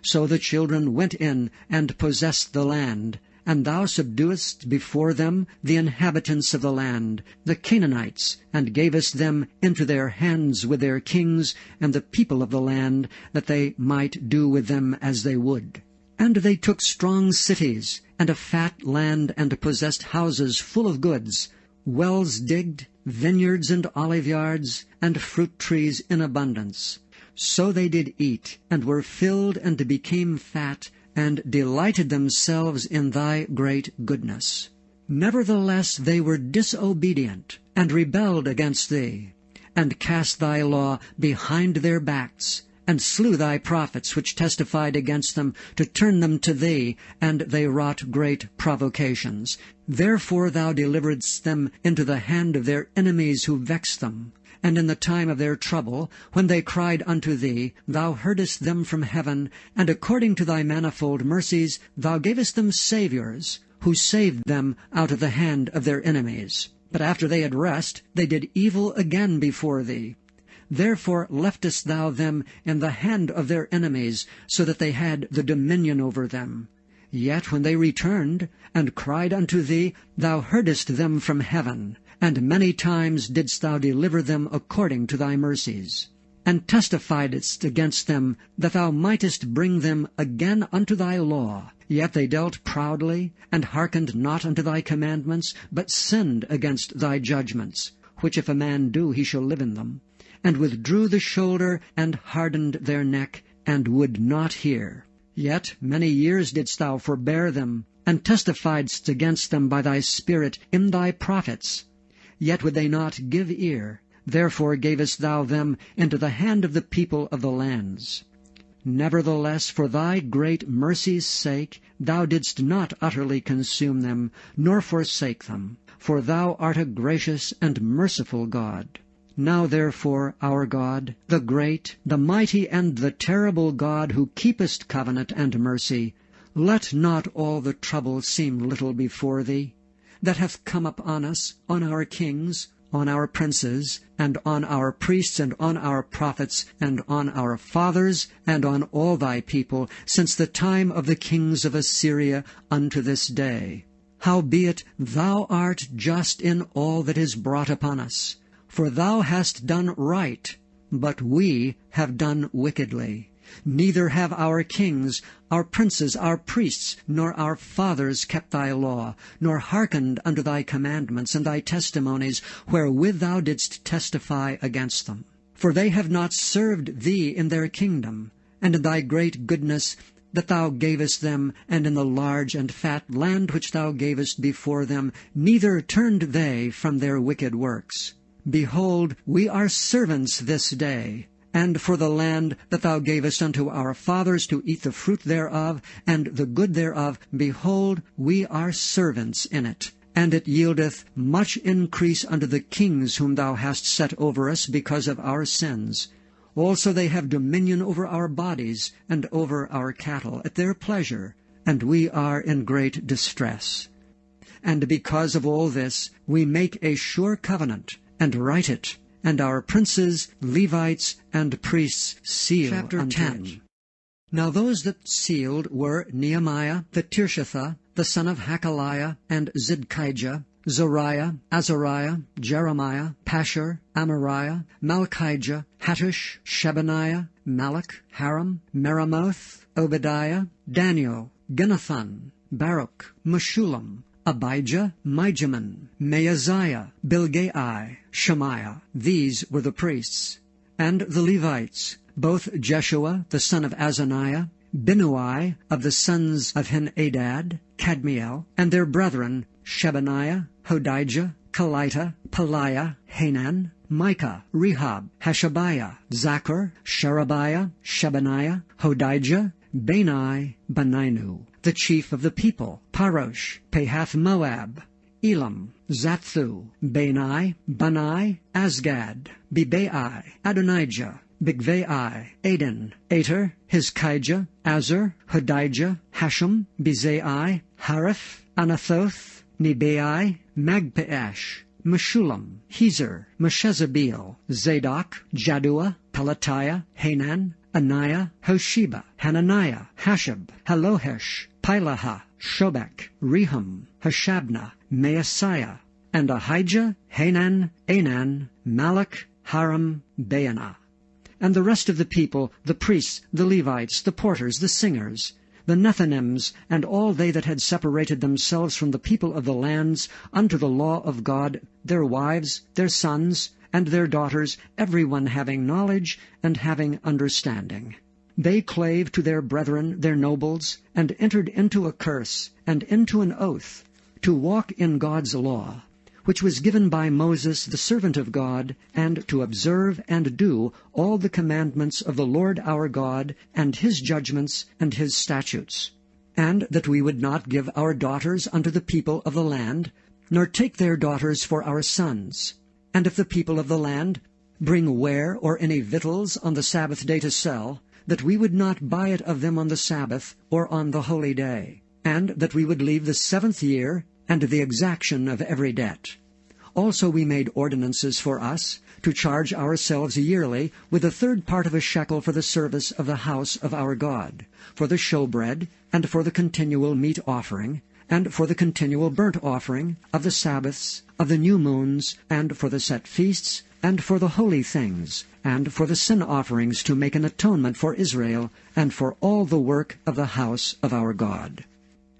So the children went in and possessed the land, and thou subduedst before them the inhabitants of the land, the Canaanites, and gavest them into their hands with their kings and the people of the land, that they might do with them as they would. And they took strong cities, and a fat land, and possessed houses full of goods, wells digged, vineyards and oliveyards, and fruit trees in abundance. So they did eat, and were filled, and became fat, and delighted themselves in thy great goodness. Nevertheless they were disobedient, and rebelled against thee, and cast thy law behind their backs, and slew thy prophets which testified against them, to turn them to thee, and they wrought great provocations. Therefore thou deliveredst them into the hand of their enemies who vexed them, And in the time of their trouble, when they cried unto thee, thou heardest them from heaven, and according to thy manifold mercies thou gavest them Saviours, who saved them out of the hand of their enemies. But after they had rest, they did evil again before thee. Therefore leftest thou them in the hand of their enemies, so that they had the dominion over them. Yet when they returned, and cried unto thee, thou heardest them from heaven, and many times didst thou deliver them according to thy mercies, and testifiedst against them, that thou mightest bring them again unto thy law. Yet they dealt proudly, and hearkened not unto thy commandments, but sinned against thy judgments, which if a man do, he shall live in them, and withdrew the shoulder, and hardened their neck, and would not hear. Yet many years didst thou forbear them, and testifiedst against them by thy Spirit in thy prophets. Yet would they not give ear, therefore gavest thou them into the hand of the people of the lands. Nevertheless, for thy great mercy's sake, thou didst not utterly consume them, nor forsake them, for thou art a gracious and merciful God. Now therefore, our God, the great, the mighty, and the terrible God, who keepest covenant and mercy, let not all the trouble seem little before thee, that hath come upon us, on our kings, on our princes, and on our priests, and on our prophets, and on our fathers, and on all thy people, since the time of the kings of Assyria unto this day. Howbeit thou art just in all that is brought upon us. For thou hast done right, but we have done wickedly. Neither have our kings, our princes, our priests, nor our fathers kept thy law, nor hearkened unto thy commandments and thy testimonies, wherewith thou didst testify against them. For they have not served thee in their kingdom, and in thy great goodness that thou gavest them, and in the large and fat land which thou gavest before them, neither turned they from their wicked works. Behold, we are servants this day, and for the land that thou gavest unto our fathers to eat the fruit thereof, and the good thereof, behold, we are servants in it. And it yieldeth much increase unto the kings whom thou hast set over us because of our sins. Also they have dominion over our bodies, and over our cattle, at their pleasure, and we are in great distress. And because of all this, we make a sure covenant, and write it, and our princes, Levites, and priests seal Chapter unto 10. it. Now those that sealed were Nehemiah the Tirshatha, the son of Hakaliah, and Zidkijah, Zariah, Azariah, Jeremiah, Pashur, Amariah, Malchijah, Hattush, Shebaniah, Malach, Haram, Meremoth, Obadiah, Daniel, Ginnathan, Baruch, Meshullam, Abijah, Mijamin, Maaziah, Bilgai, Shemaiah. These were the priests. And the Levites, both Jeshua the son of Azaniah, Binnui of the sons of Henadad, Kadmiel, and their brethren, Shebaniah, Hodijah, Kelita, Peliah, Hanan, Micah, Rehab, Hashabiah, Zachar, Sherebiah, Shebaniah, Hodijah, Bani, Beninu, the chief of the people, Parosh, Pahath-Moab, Elam, Zathu, Bani, Asgad, Bebai, Adonijah, Bigvai, Aden, Ater, Hizkijah, Azur, Hodijah, Hashem, Bezai, Hariph, Anathoth, Nebai, Magpeash, Meshullam, Hezer, Meshezabeel, Zadok, Jaddua, Pelatiah, Hanan, Anaiah, Hosheba, Hananiah, Hashab, Halohesh, Pilaha, Shobek, Rehum, Hashabnah, Maaseiah, and Ahijah, Hanan, Anan, Malach, Haram, Baanah. And the rest of the people, the priests, the Levites, the porters, the singers, the Nethinims, and all they that had separated themselves from the people of the lands unto the law of God, their wives, their sons, and their daughters, every one having knowledge and having understanding. They clave to their brethren, their nobles, and entered into a curse, and into an oath, to walk in God's law, which was given by Moses the servant of God, and to observe and do all the commandments of the Lord our God, and his judgments and his statutes. And that we would not give our daughters unto the people of the land, nor take their daughters for our sons. And if the people of the land bring ware or any victuals on the Sabbath day to sell, that we would not buy it of them on the Sabbath or on the holy day, and that we would leave the 7th year and the exaction of every debt. Also we made ordinances for us, to charge ourselves yearly with a 3rd part of a shekel for the service of the house of our God, for the showbread, and for the continual meat offering, and for the continual burnt offering, of the Sabbaths, of the new moons, and for the set feasts, and for the holy things, and for the sin offerings to make an atonement for Israel, and for all the work of the house of our God.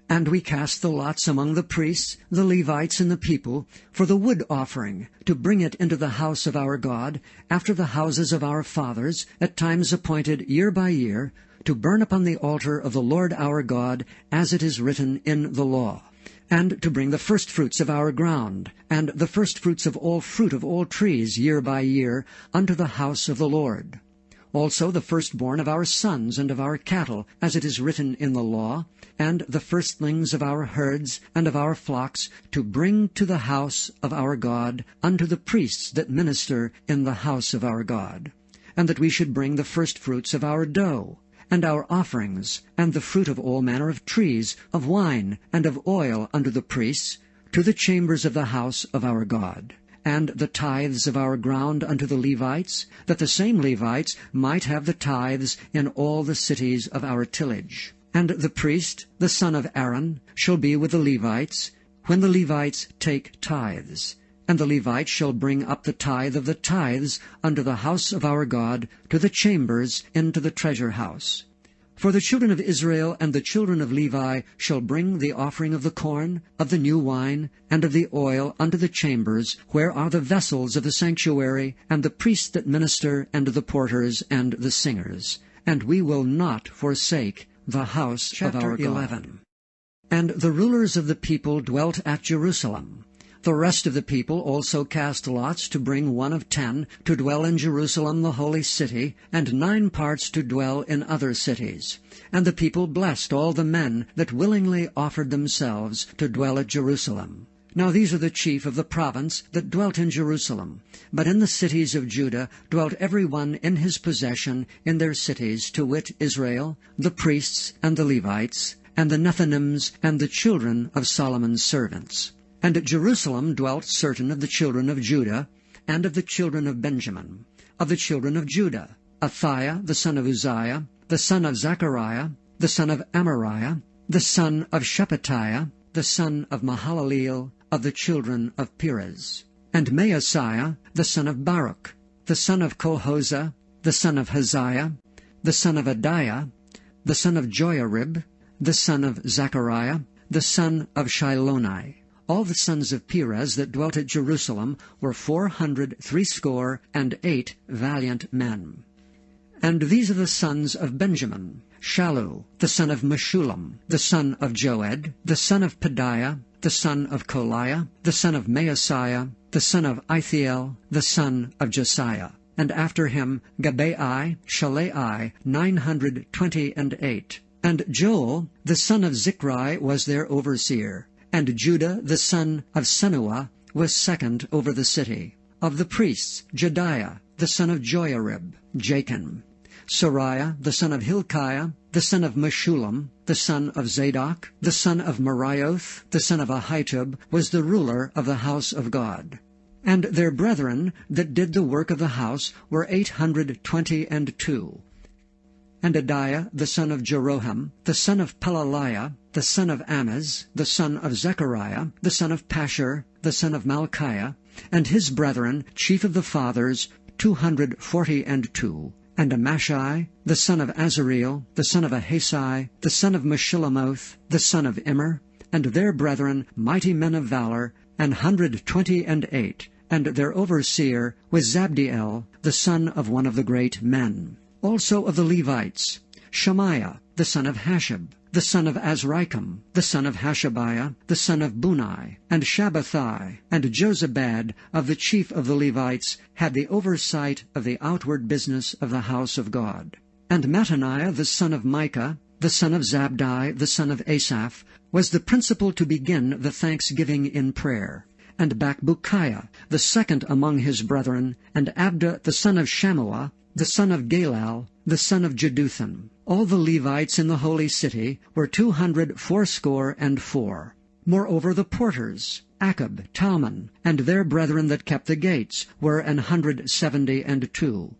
And we cast the lots among the priests, the Levites, and the people, for the wood offering, to bring it into the house of our God, after the houses of our fathers, at times appointed year by year, to burn upon the altar of the Lord our God, as it is written in the law, and to bring the firstfruits of our ground, and the firstfruits of all fruit of all trees year by year, unto the house of the Lord. Also the firstborn of our sons and of our cattle, as it is written in the law, and the firstlings of our herds and of our flocks, to bring to the house of our God, unto the priests that minister in the house of our God. And that we should bring the firstfruits of our dough, and our offerings, and the fruit of all manner of trees, of wine, and of oil unto the priests, to the chambers of the house of our God. And the tithes of our ground unto the Levites, that the same Levites might have the tithes in all the cities of our tillage. And the priest, the son of Aaron, shall be with the Levites, when the Levites take tithes. And the Levites shall bring up the tithe of the tithes unto the house of our God, to the chambers, into the treasure house. For the children of Israel and the children of Levi shall bring the offering of the corn, of the new wine, and of the oil unto the chambers, where are the vessels of the sanctuary, and the priests that minister, and the porters, and the singers. And we will not forsake the house of our God. 11. And the rulers of the people dwelt at Jerusalem. The rest of the people also cast lots to bring 1 of 10 to dwell in Jerusalem the holy city, and 9 parts to dwell in other cities. And the people blessed all the men that willingly offered themselves to dwell at Jerusalem. Now these are the chief of the province that dwelt in Jerusalem. But in the cities of Judah dwelt every one in his possession in their cities, to wit, Israel, the priests, and the Levites, and the Nethinims, and the children of Solomon's servants. And at Jerusalem dwelt certain of the children of Judah, and of the children of Benjamin. Of the children of Judah, Athiah the son of Uzziah, the son of Zechariah, the son of Amariah, the son of Shephatiah, the son of Mahalaleel, of the children of Perez. And Maaseiah the son of Baruch, the son of Colhozah, the son of Haziah, the son of Adiah, the son of Joiarib, the son of Zechariah, the son of Shiloni. All the sons of Perez that dwelt at Jerusalem were 468 valiant men. And these are the sons of Benjamin: Shallu, the son of Meshullam, the son of Joed, the son of Pedaiah, the son of Koliah, the son of Maaseiah, the son of Ithiel, the son of Josiah. And after him Gabai, Shalai, 928. And Joel, the son of Zichri, was their overseer. And Judah, the son of Senuah, was second over the city. Of the priests, Jediah, the son of Joiarib, Jachin. Sariah, the son of Hilkiah, the son of Meshullam, the son of Zadok, the son of Marioth, the son of Ahitub, was the ruler of the house of God. And their brethren that did the work of the house were 822. And Adiah, the son of Jeroham, the son of Pelaliah, the son of Amaz, the son of Zechariah, the son of Pashur, the son of Malchiah, and his brethren, chief of the fathers, 242. And Amashai, the son of Azareel, the son of Ahasai, the son of Meshillemoth, the son of Immer, and their brethren, mighty men of valor, 128. And their overseer was Zabdiel, the son of one of the great men. Also of the Levites, Shemaiah, the son of Hashab, the son of Azrikam, the son of Hashabiah, the son of Bunai, and Shabbathai, and Jozabad of the chief of the Levites had the oversight of the outward business of the house of God. And Mattaniah, the son of Micah, the son of Zabdi, the son of Asaph, was the principal to begin the thanksgiving in prayer. and Bakbukiah, the second among his brethren, and Abda the son of Shammua, the son of Galal, the son of Jeduthun. All the Levites in the holy city were 284. Moreover the porters, Akab, Talmon, and their brethren that kept the gates, were 172.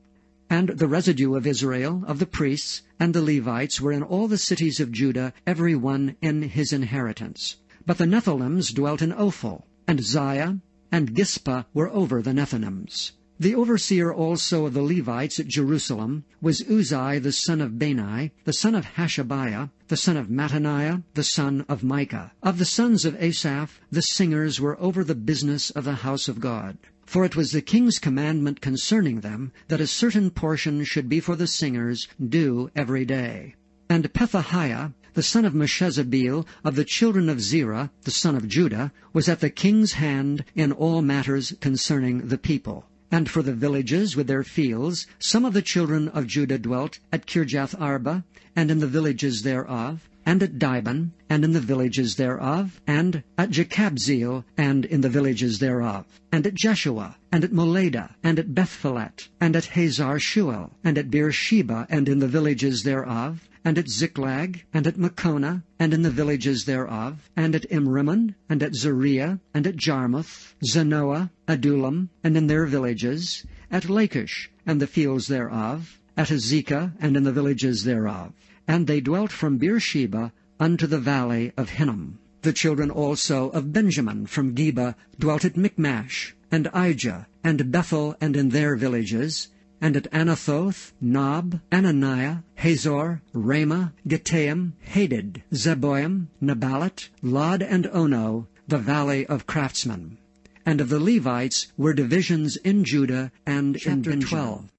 And the residue of Israel, of the priests, and the Levites were in all the cities of Judah, every one in his inheritance. But the Nethinims dwelt in Ophel, and Ziah, and Gispa were over the Nethinims. The overseer also of the Levites at Jerusalem was Uzai the son of Bani, the son of Hashabiah, the son of Mattaniah, the son of Micah. Of the sons of Asaph, the singers were over the business of the house of God. For it was the king's commandment concerning them, that a certain portion should be for the singers, due every day. And Pethahiah, the son of Meshezabeel, of the children of Zerah, the son of Judah, was at the king's hand in all matters concerning the people. And for the villages with their fields, some of the children of Judah dwelt at Kirjath Arba, and in the villages thereof, and at Dibon, and in the villages thereof, and at Jekabzeel, and in the villages thereof, and at Jeshua, and at Moladah, and at Bethphelet, and at Hazar Shuel, and at Beersheba, and in the villages thereof, and at Ziklag, and at Makona, and in the villages thereof, and at Imrimmon, and at Zeriah, and at Jarmuth, Zanoah, Adullam, and in their villages, at Lachish, and the fields thereof, at Azekah, and in the villages thereof. And they dwelt from Beersheba unto the valley of Hinnom. The children also of Benjamin from Geba dwelt at Michmash, and Ijah, and Bethel, and in their villages, and at Anathoth, Nob, Ananiah, Hazor, Ramah, Gittaim, Hadid, Zeboim, Neballat, Lod, and Ono, the valley of craftsmen. And of the Levites were divisions in Judah and in Benjamin. 12.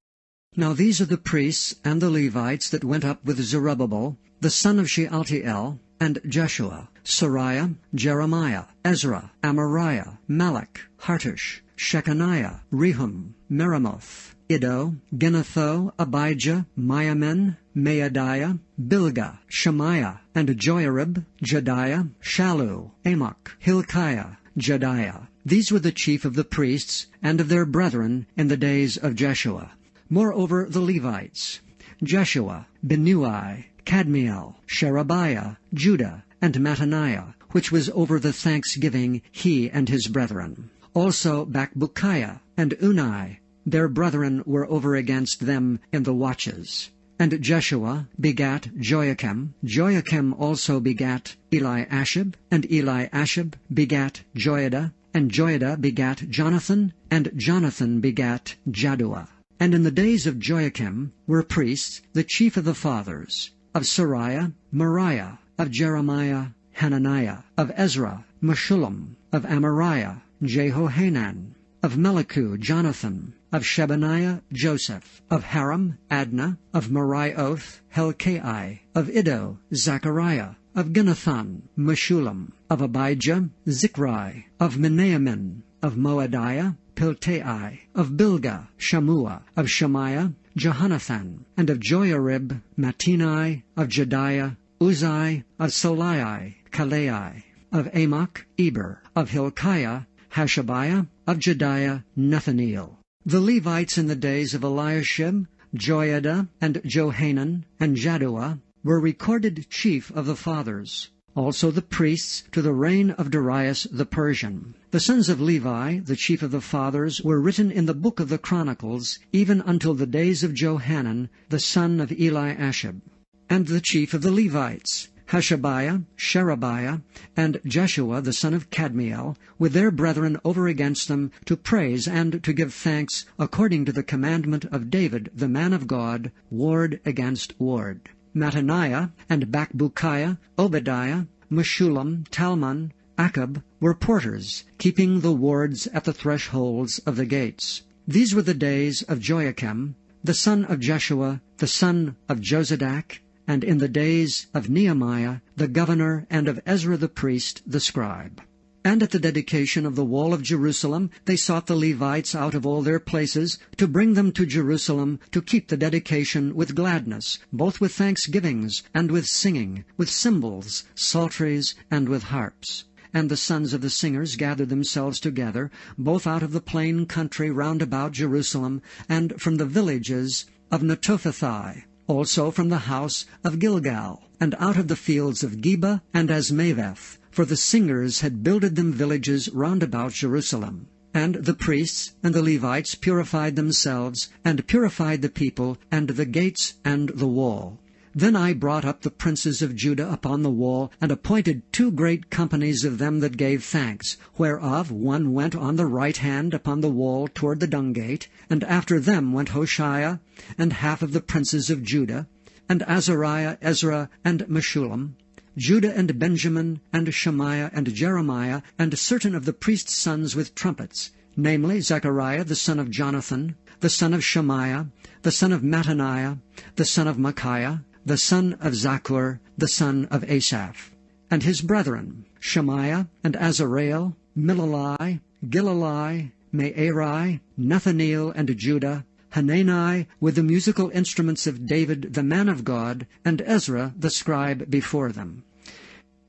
Now these are the priests and the Levites that went up with Zerubbabel, the son of Shealtiel, and Jeshua, Sariah, Jeremiah, Ezra, Amariah, Malach, Hartush, Shechaniah, Rehum, Meremoth, Iddo, Ginnatho, Abijah, Miamin, Maadiah, Bilgah, Shemaiah, and Joiarib, Jediah, Shallu, Amok, Hilkiah, Jediah. These were the chief of the priests and of their brethren in the days of Jeshua. Moreover the Levites, Jeshua, Binnui, Kadmiel, Sherebiah, Judah, and Mattaniah, which was over the thanksgiving, he and his brethren. Also Bakbukiah and Unai, their brethren were over against them in the watches. And Jeshua begat Joachim. Joachim also begat Eliashib, and Eliashib begat Joiada, and Joiada begat Jonathan, and Jonathan begat Jaddua. And in the days of Joachim were priests, the chief of the fathers, of Sariah, Moriah, of Jeremiah, Hananiah, of Ezra, Meshullam, of Amariah, Jehohanan, of Melichu, Jonathan, of Shebaniah, Joseph, of Haram, Adna, of Merioth, Helkai, of Iddo, Zechariah, of Ginnathan, Meshullam, of Abijah, Zichri, of Menamin, of Moadiah, Piltai, of Bilgah, Shammua, of Shemaiah, Jehonathan, and of Joiarib, Mattenai, of Jediah, Uzai, of Solai, Kalai, of Amok, Eber, of Hilkiah, Hashabiah, of Jediah, Nethaneel. The Levites in the days of Eliashib, Joiada, and Johanan, and Jaddua, were recorded chief of the fathers. Also the priests to the reign of Darius the Persian. The sons of Levi, the chief of the fathers, were written in the book of the Chronicles, even until the days of Johanan, the son of Eliashib. And the chief of the Levites, Hashabiah, Sherebiah, and Jeshua the son of Kadmiel, with their brethren over against them, to praise and to give thanks, according to the commandment of David the man of God, ward against ward. Mattaniah, and Bakbukiah, Obadiah, Meshullam, Talmon, Akab, were porters, keeping the wards at the thresholds of the gates. These were the days of Joachim, the son of Jeshua, the son of Josadak, and in the days of Nehemiah, the governor, and of Ezra the priest, the scribe. And at the dedication of the wall of Jerusalem, they sought the Levites out of all their places, to bring them to Jerusalem, to keep the dedication with gladness, both with thanksgivings, and with singing, with cymbals, psalteries, and with harps. and the sons of the singers gathered themselves together, both out of the plain country round about Jerusalem, and from the villages of Netophathi, also from the house of Gilgal, and out of the fields of Geba and Asmaveth, for the singers had builded them villages round about Jerusalem. And the priests and the Levites purified themselves, and purified the people, and the gates, and the wall. Then I brought up the princes of Judah upon the wall, and appointed 2 great companies of them that gave thanks, whereof one went on the right hand upon the wall toward the dung gate, and after them went Hoshea, and half of the princes of Judah, and Azariah, Ezra, and Meshullam, Judah and Benjamin, and Shemaiah, and Jeremiah, and certain of the priests' sons with trumpets, namely Zechariah the son of Jonathan, the son of Shemaiah, the son of Mattaniah, the son of Micaiah, the son of Zaccur, the son of Asaph, and his brethren, Shemaiah, and Azareel, Milalai, Gilalai, Me'eri, Nethaneel, and Judah, Hanani, with the musical instruments of David the man of God, and Ezra the scribe before them.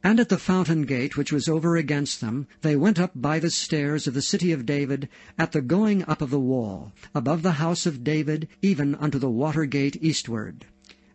And at the fountain gate which was over against them, they went up by the stairs of the city of David, at the going up of the wall, above the house of David, even unto the water gate eastward.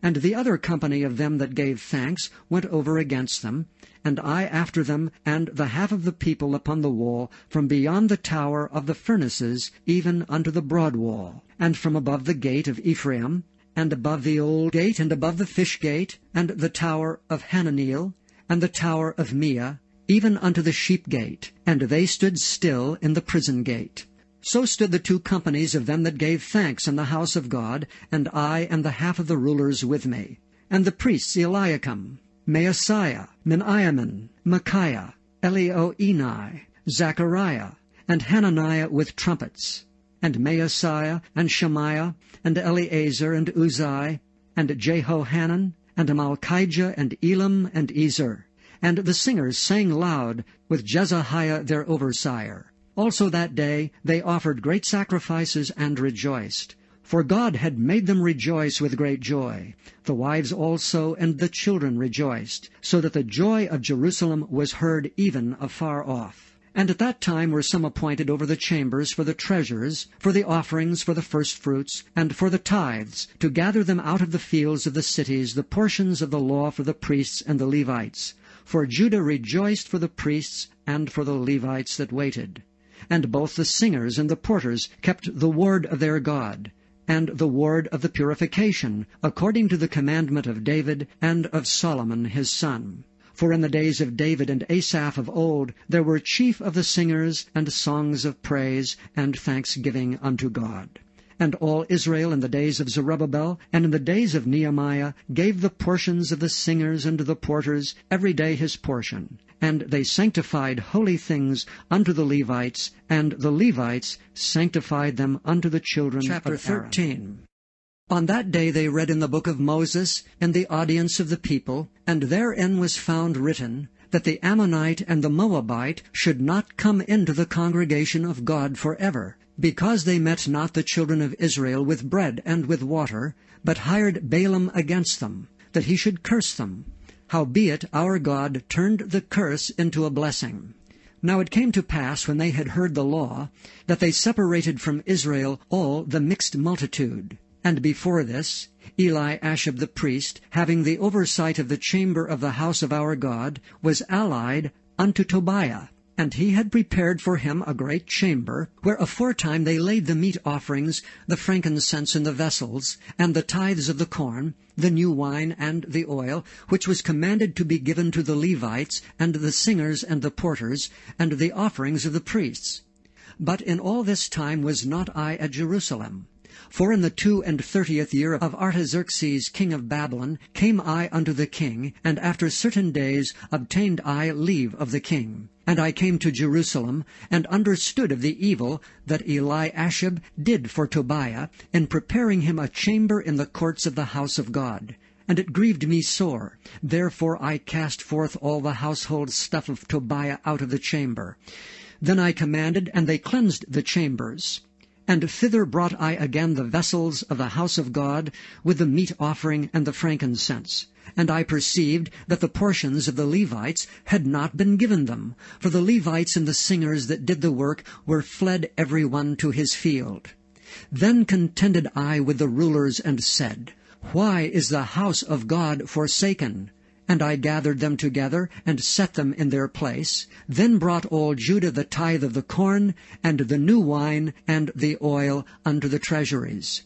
And the other company of them that gave thanks went over against them, and I after them, and the half of the people upon the wall, from beyond the tower of the furnaces, even unto the broad wall, and from above the gate of Ephraim, and above the old gate, and above the fish gate, and the tower of Hananeel, and the tower of Meah, even unto the sheep gate, and they stood still in the prison gate. So stood the 2 companies of them that gave thanks in the house of God, and I and the half of the rulers with me. And the priests Eliakim, Maaseiah, Miniamin, Micaiah, Elioenai, Zechariah, and Hananiah with trumpets, and Maaseiah, and Shemaiah, and Eleazar, and Uzai, and Jehohanan, and Malchijah, and Elam, and Ezer. And the singers sang loud, with Jezahiah their overseer. Also that day they offered great sacrifices and rejoiced. For God had made them rejoice with great joy. The wives also and the children rejoiced, so that the joy of Jerusalem was heard even afar off. And at that time were some appointed over the chambers for the treasures, for the offerings, for the firstfruits, and for the tithes, to gather them out of the fields of the cities, the portions of the law for the priests and the Levites. For Judah rejoiced for the priests and for the Levites that waited. And both the singers and the porters kept the word of their God, and the word of the purification, according to the commandment of David and of Solomon his son. For in the days of David and Asaph of old there were chief of the singers, and songs of praise, and thanksgiving unto God. And all Israel in the days of Zerubbabel, and in the days of Nehemiah, gave the portions of the singers and the porters every day his portion. And they sanctified holy things unto the Levites, and the Levites sanctified them unto the children Chapter of Aaron. 13. On that day they read in the book of Moses in the audience of the people, and therein was found written, that the Ammonite and the Moabite should not come into the congregation of God forever, because they met not the children of Israel with bread and with water, but hired Balaam against them, that he should curse them. Howbeit our God turned the curse into a blessing. Now it came to pass, when they had heard the law, that they separated from Israel all the mixed multitude. And before this, Eliashib the priest, having the oversight of the chamber of the house of our God, was allied unto Tobiah. And he had prepared for him a great chamber, where aforetime they laid the meat offerings, the frankincense in the vessels, and the tithes of the corn, the new wine and the oil, which was commanded to be given to the Levites, and the singers and the porters, and the offerings of the priests. But in all this time was not I at Jerusalem. For in the 32 year of Artaxerxes king of Babylon came I unto the king, and after certain days obtained I leave of the king. And I came to Jerusalem, and understood of the evil that Eliashib did for Tobiah, in preparing him a chamber in the courts of the house of God. And it grieved me sore. Therefore I cast forth all the household stuff of Tobiah out of the chamber. Then I commanded, and they cleansed the chambers. And thither brought I again the vessels of the house of God, with the meat offering and the frankincense. And I perceived that the portions of the Levites had not been given them, for the Levites and the singers that did the work were fled every one to his field. Then contended I with the rulers and said, Why is the house of God forsaken? And I gathered them together, and set them in their place, then brought all Judah the tithe of the corn, and the new wine, and the oil unto the treasuries.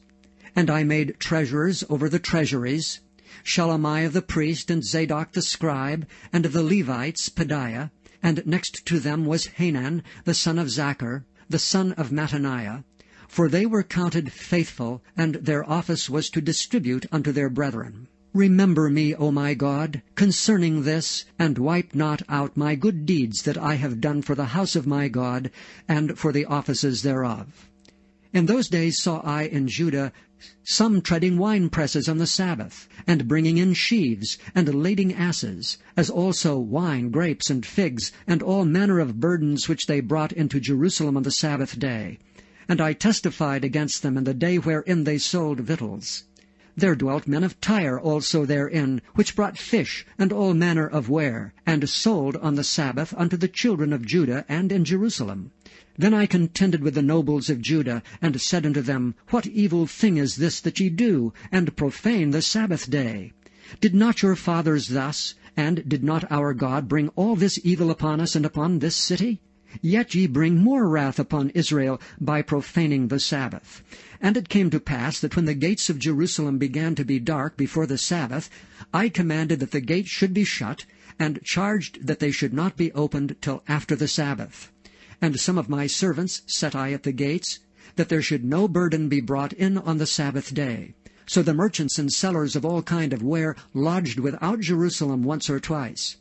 And I made treasurers over the treasuries, Shelemiah the priest, and Zadok the scribe, and of the Levites Pedaiah, and next to them was Hanan the son of Zachar, the son of Mattaniah, for they were counted faithful, and their office was to distribute unto their brethren. Remember me, O my God, concerning this, and wipe not out my good deeds that I have done for the house of my God, and for the offices thereof. In those days saw I in Judah some treading winepresses on the Sabbath, and bringing in sheaves, and lading asses, as also wine, grapes, and figs, and all manner of burdens which they brought into Jerusalem on the Sabbath day. And I testified against them in the day wherein they sold victuals. There dwelt men of Tyre also therein, which brought fish and all manner of ware, and sold on the Sabbath unto the children of Judah and in Jerusalem. Then I contended with the nobles of Judah, and said unto them, What evil thing is this that ye do, and profane the Sabbath day? Did not your fathers thus, and did not our God bring all this evil upon us and upon this city? Yet ye bring more wrath upon Israel by profaning the Sabbath. And it came to pass that when the gates of Jerusalem began to be dark before the Sabbath, I commanded that the gates should be shut, and charged that they should not be opened till after the Sabbath. And some of my servants set I at the gates, that there should no burden be brought in on the Sabbath day. So the merchants and sellers of all kind of ware lodged without Jerusalem once or twice.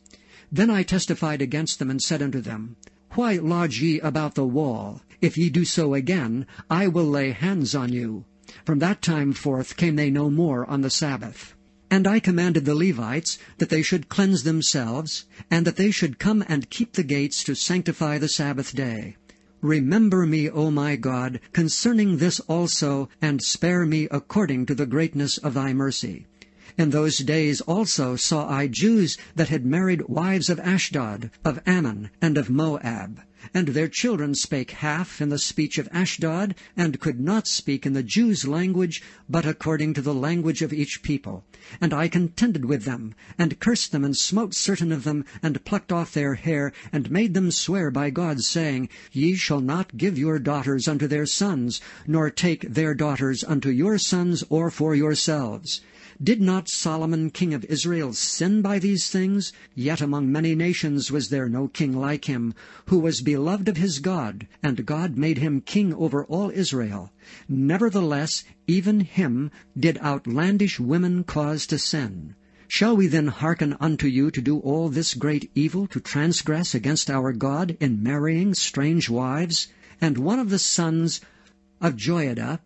Then I testified against them, and said unto them, Why lodge ye about the wall? If ye do so again, I will lay hands on you. From that time forth came they no more on the Sabbath. And I commanded the Levites that they should cleanse themselves, and that they should come and keep the gates to sanctify the Sabbath day. Remember me, O my God, concerning this also, and spare me according to the greatness of thy mercy. In those days also saw I Jews that had married wives of Ashdod, of Ammon, and of Moab. And their children spake half in the speech of Ashdod, and could not speak in the Jews' language, but according to the language of each people. And I contended with them, and cursed them, and smote certain of them, and plucked off their hair, and made them swear by God, saying, Ye shall not give your daughters unto their sons, nor take their daughters unto your sons, or for yourselves. Did not Solomon king of Israel sin by these things? Yet among many nations was there no king like him, who was beloved of his God, and God made him king over all Israel. Nevertheless, even him did outlandish women cause to sin. Shall we then hearken unto you to do all this great evil, to transgress against our God in marrying strange wives? And one of the sons of Joiada,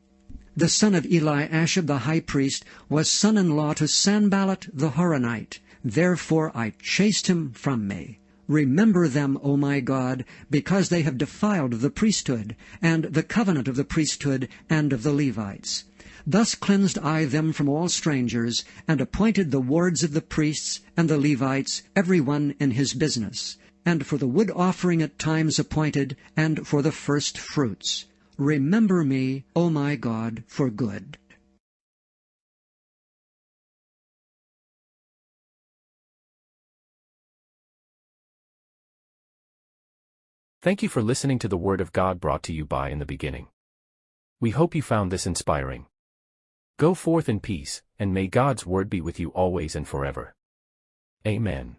the son of Eliashib the high priest, was son-in-law to Sanballat the Horonite. Therefore I chased him from me. Remember them, O my God, because they have defiled the priesthood, and the covenant of the priesthood and of the Levites. Thus cleansed I them from all strangers, and appointed the wards of the priests and the Levites, every one in his business, and for the wood offering at times appointed, and for the first fruits. Remember me, O my God, for good. Thank you for listening to the Word of God brought to you by In the Beginning. We hope you found this inspiring. Go forth in peace, and may God's Word be with you always and forever. Amen.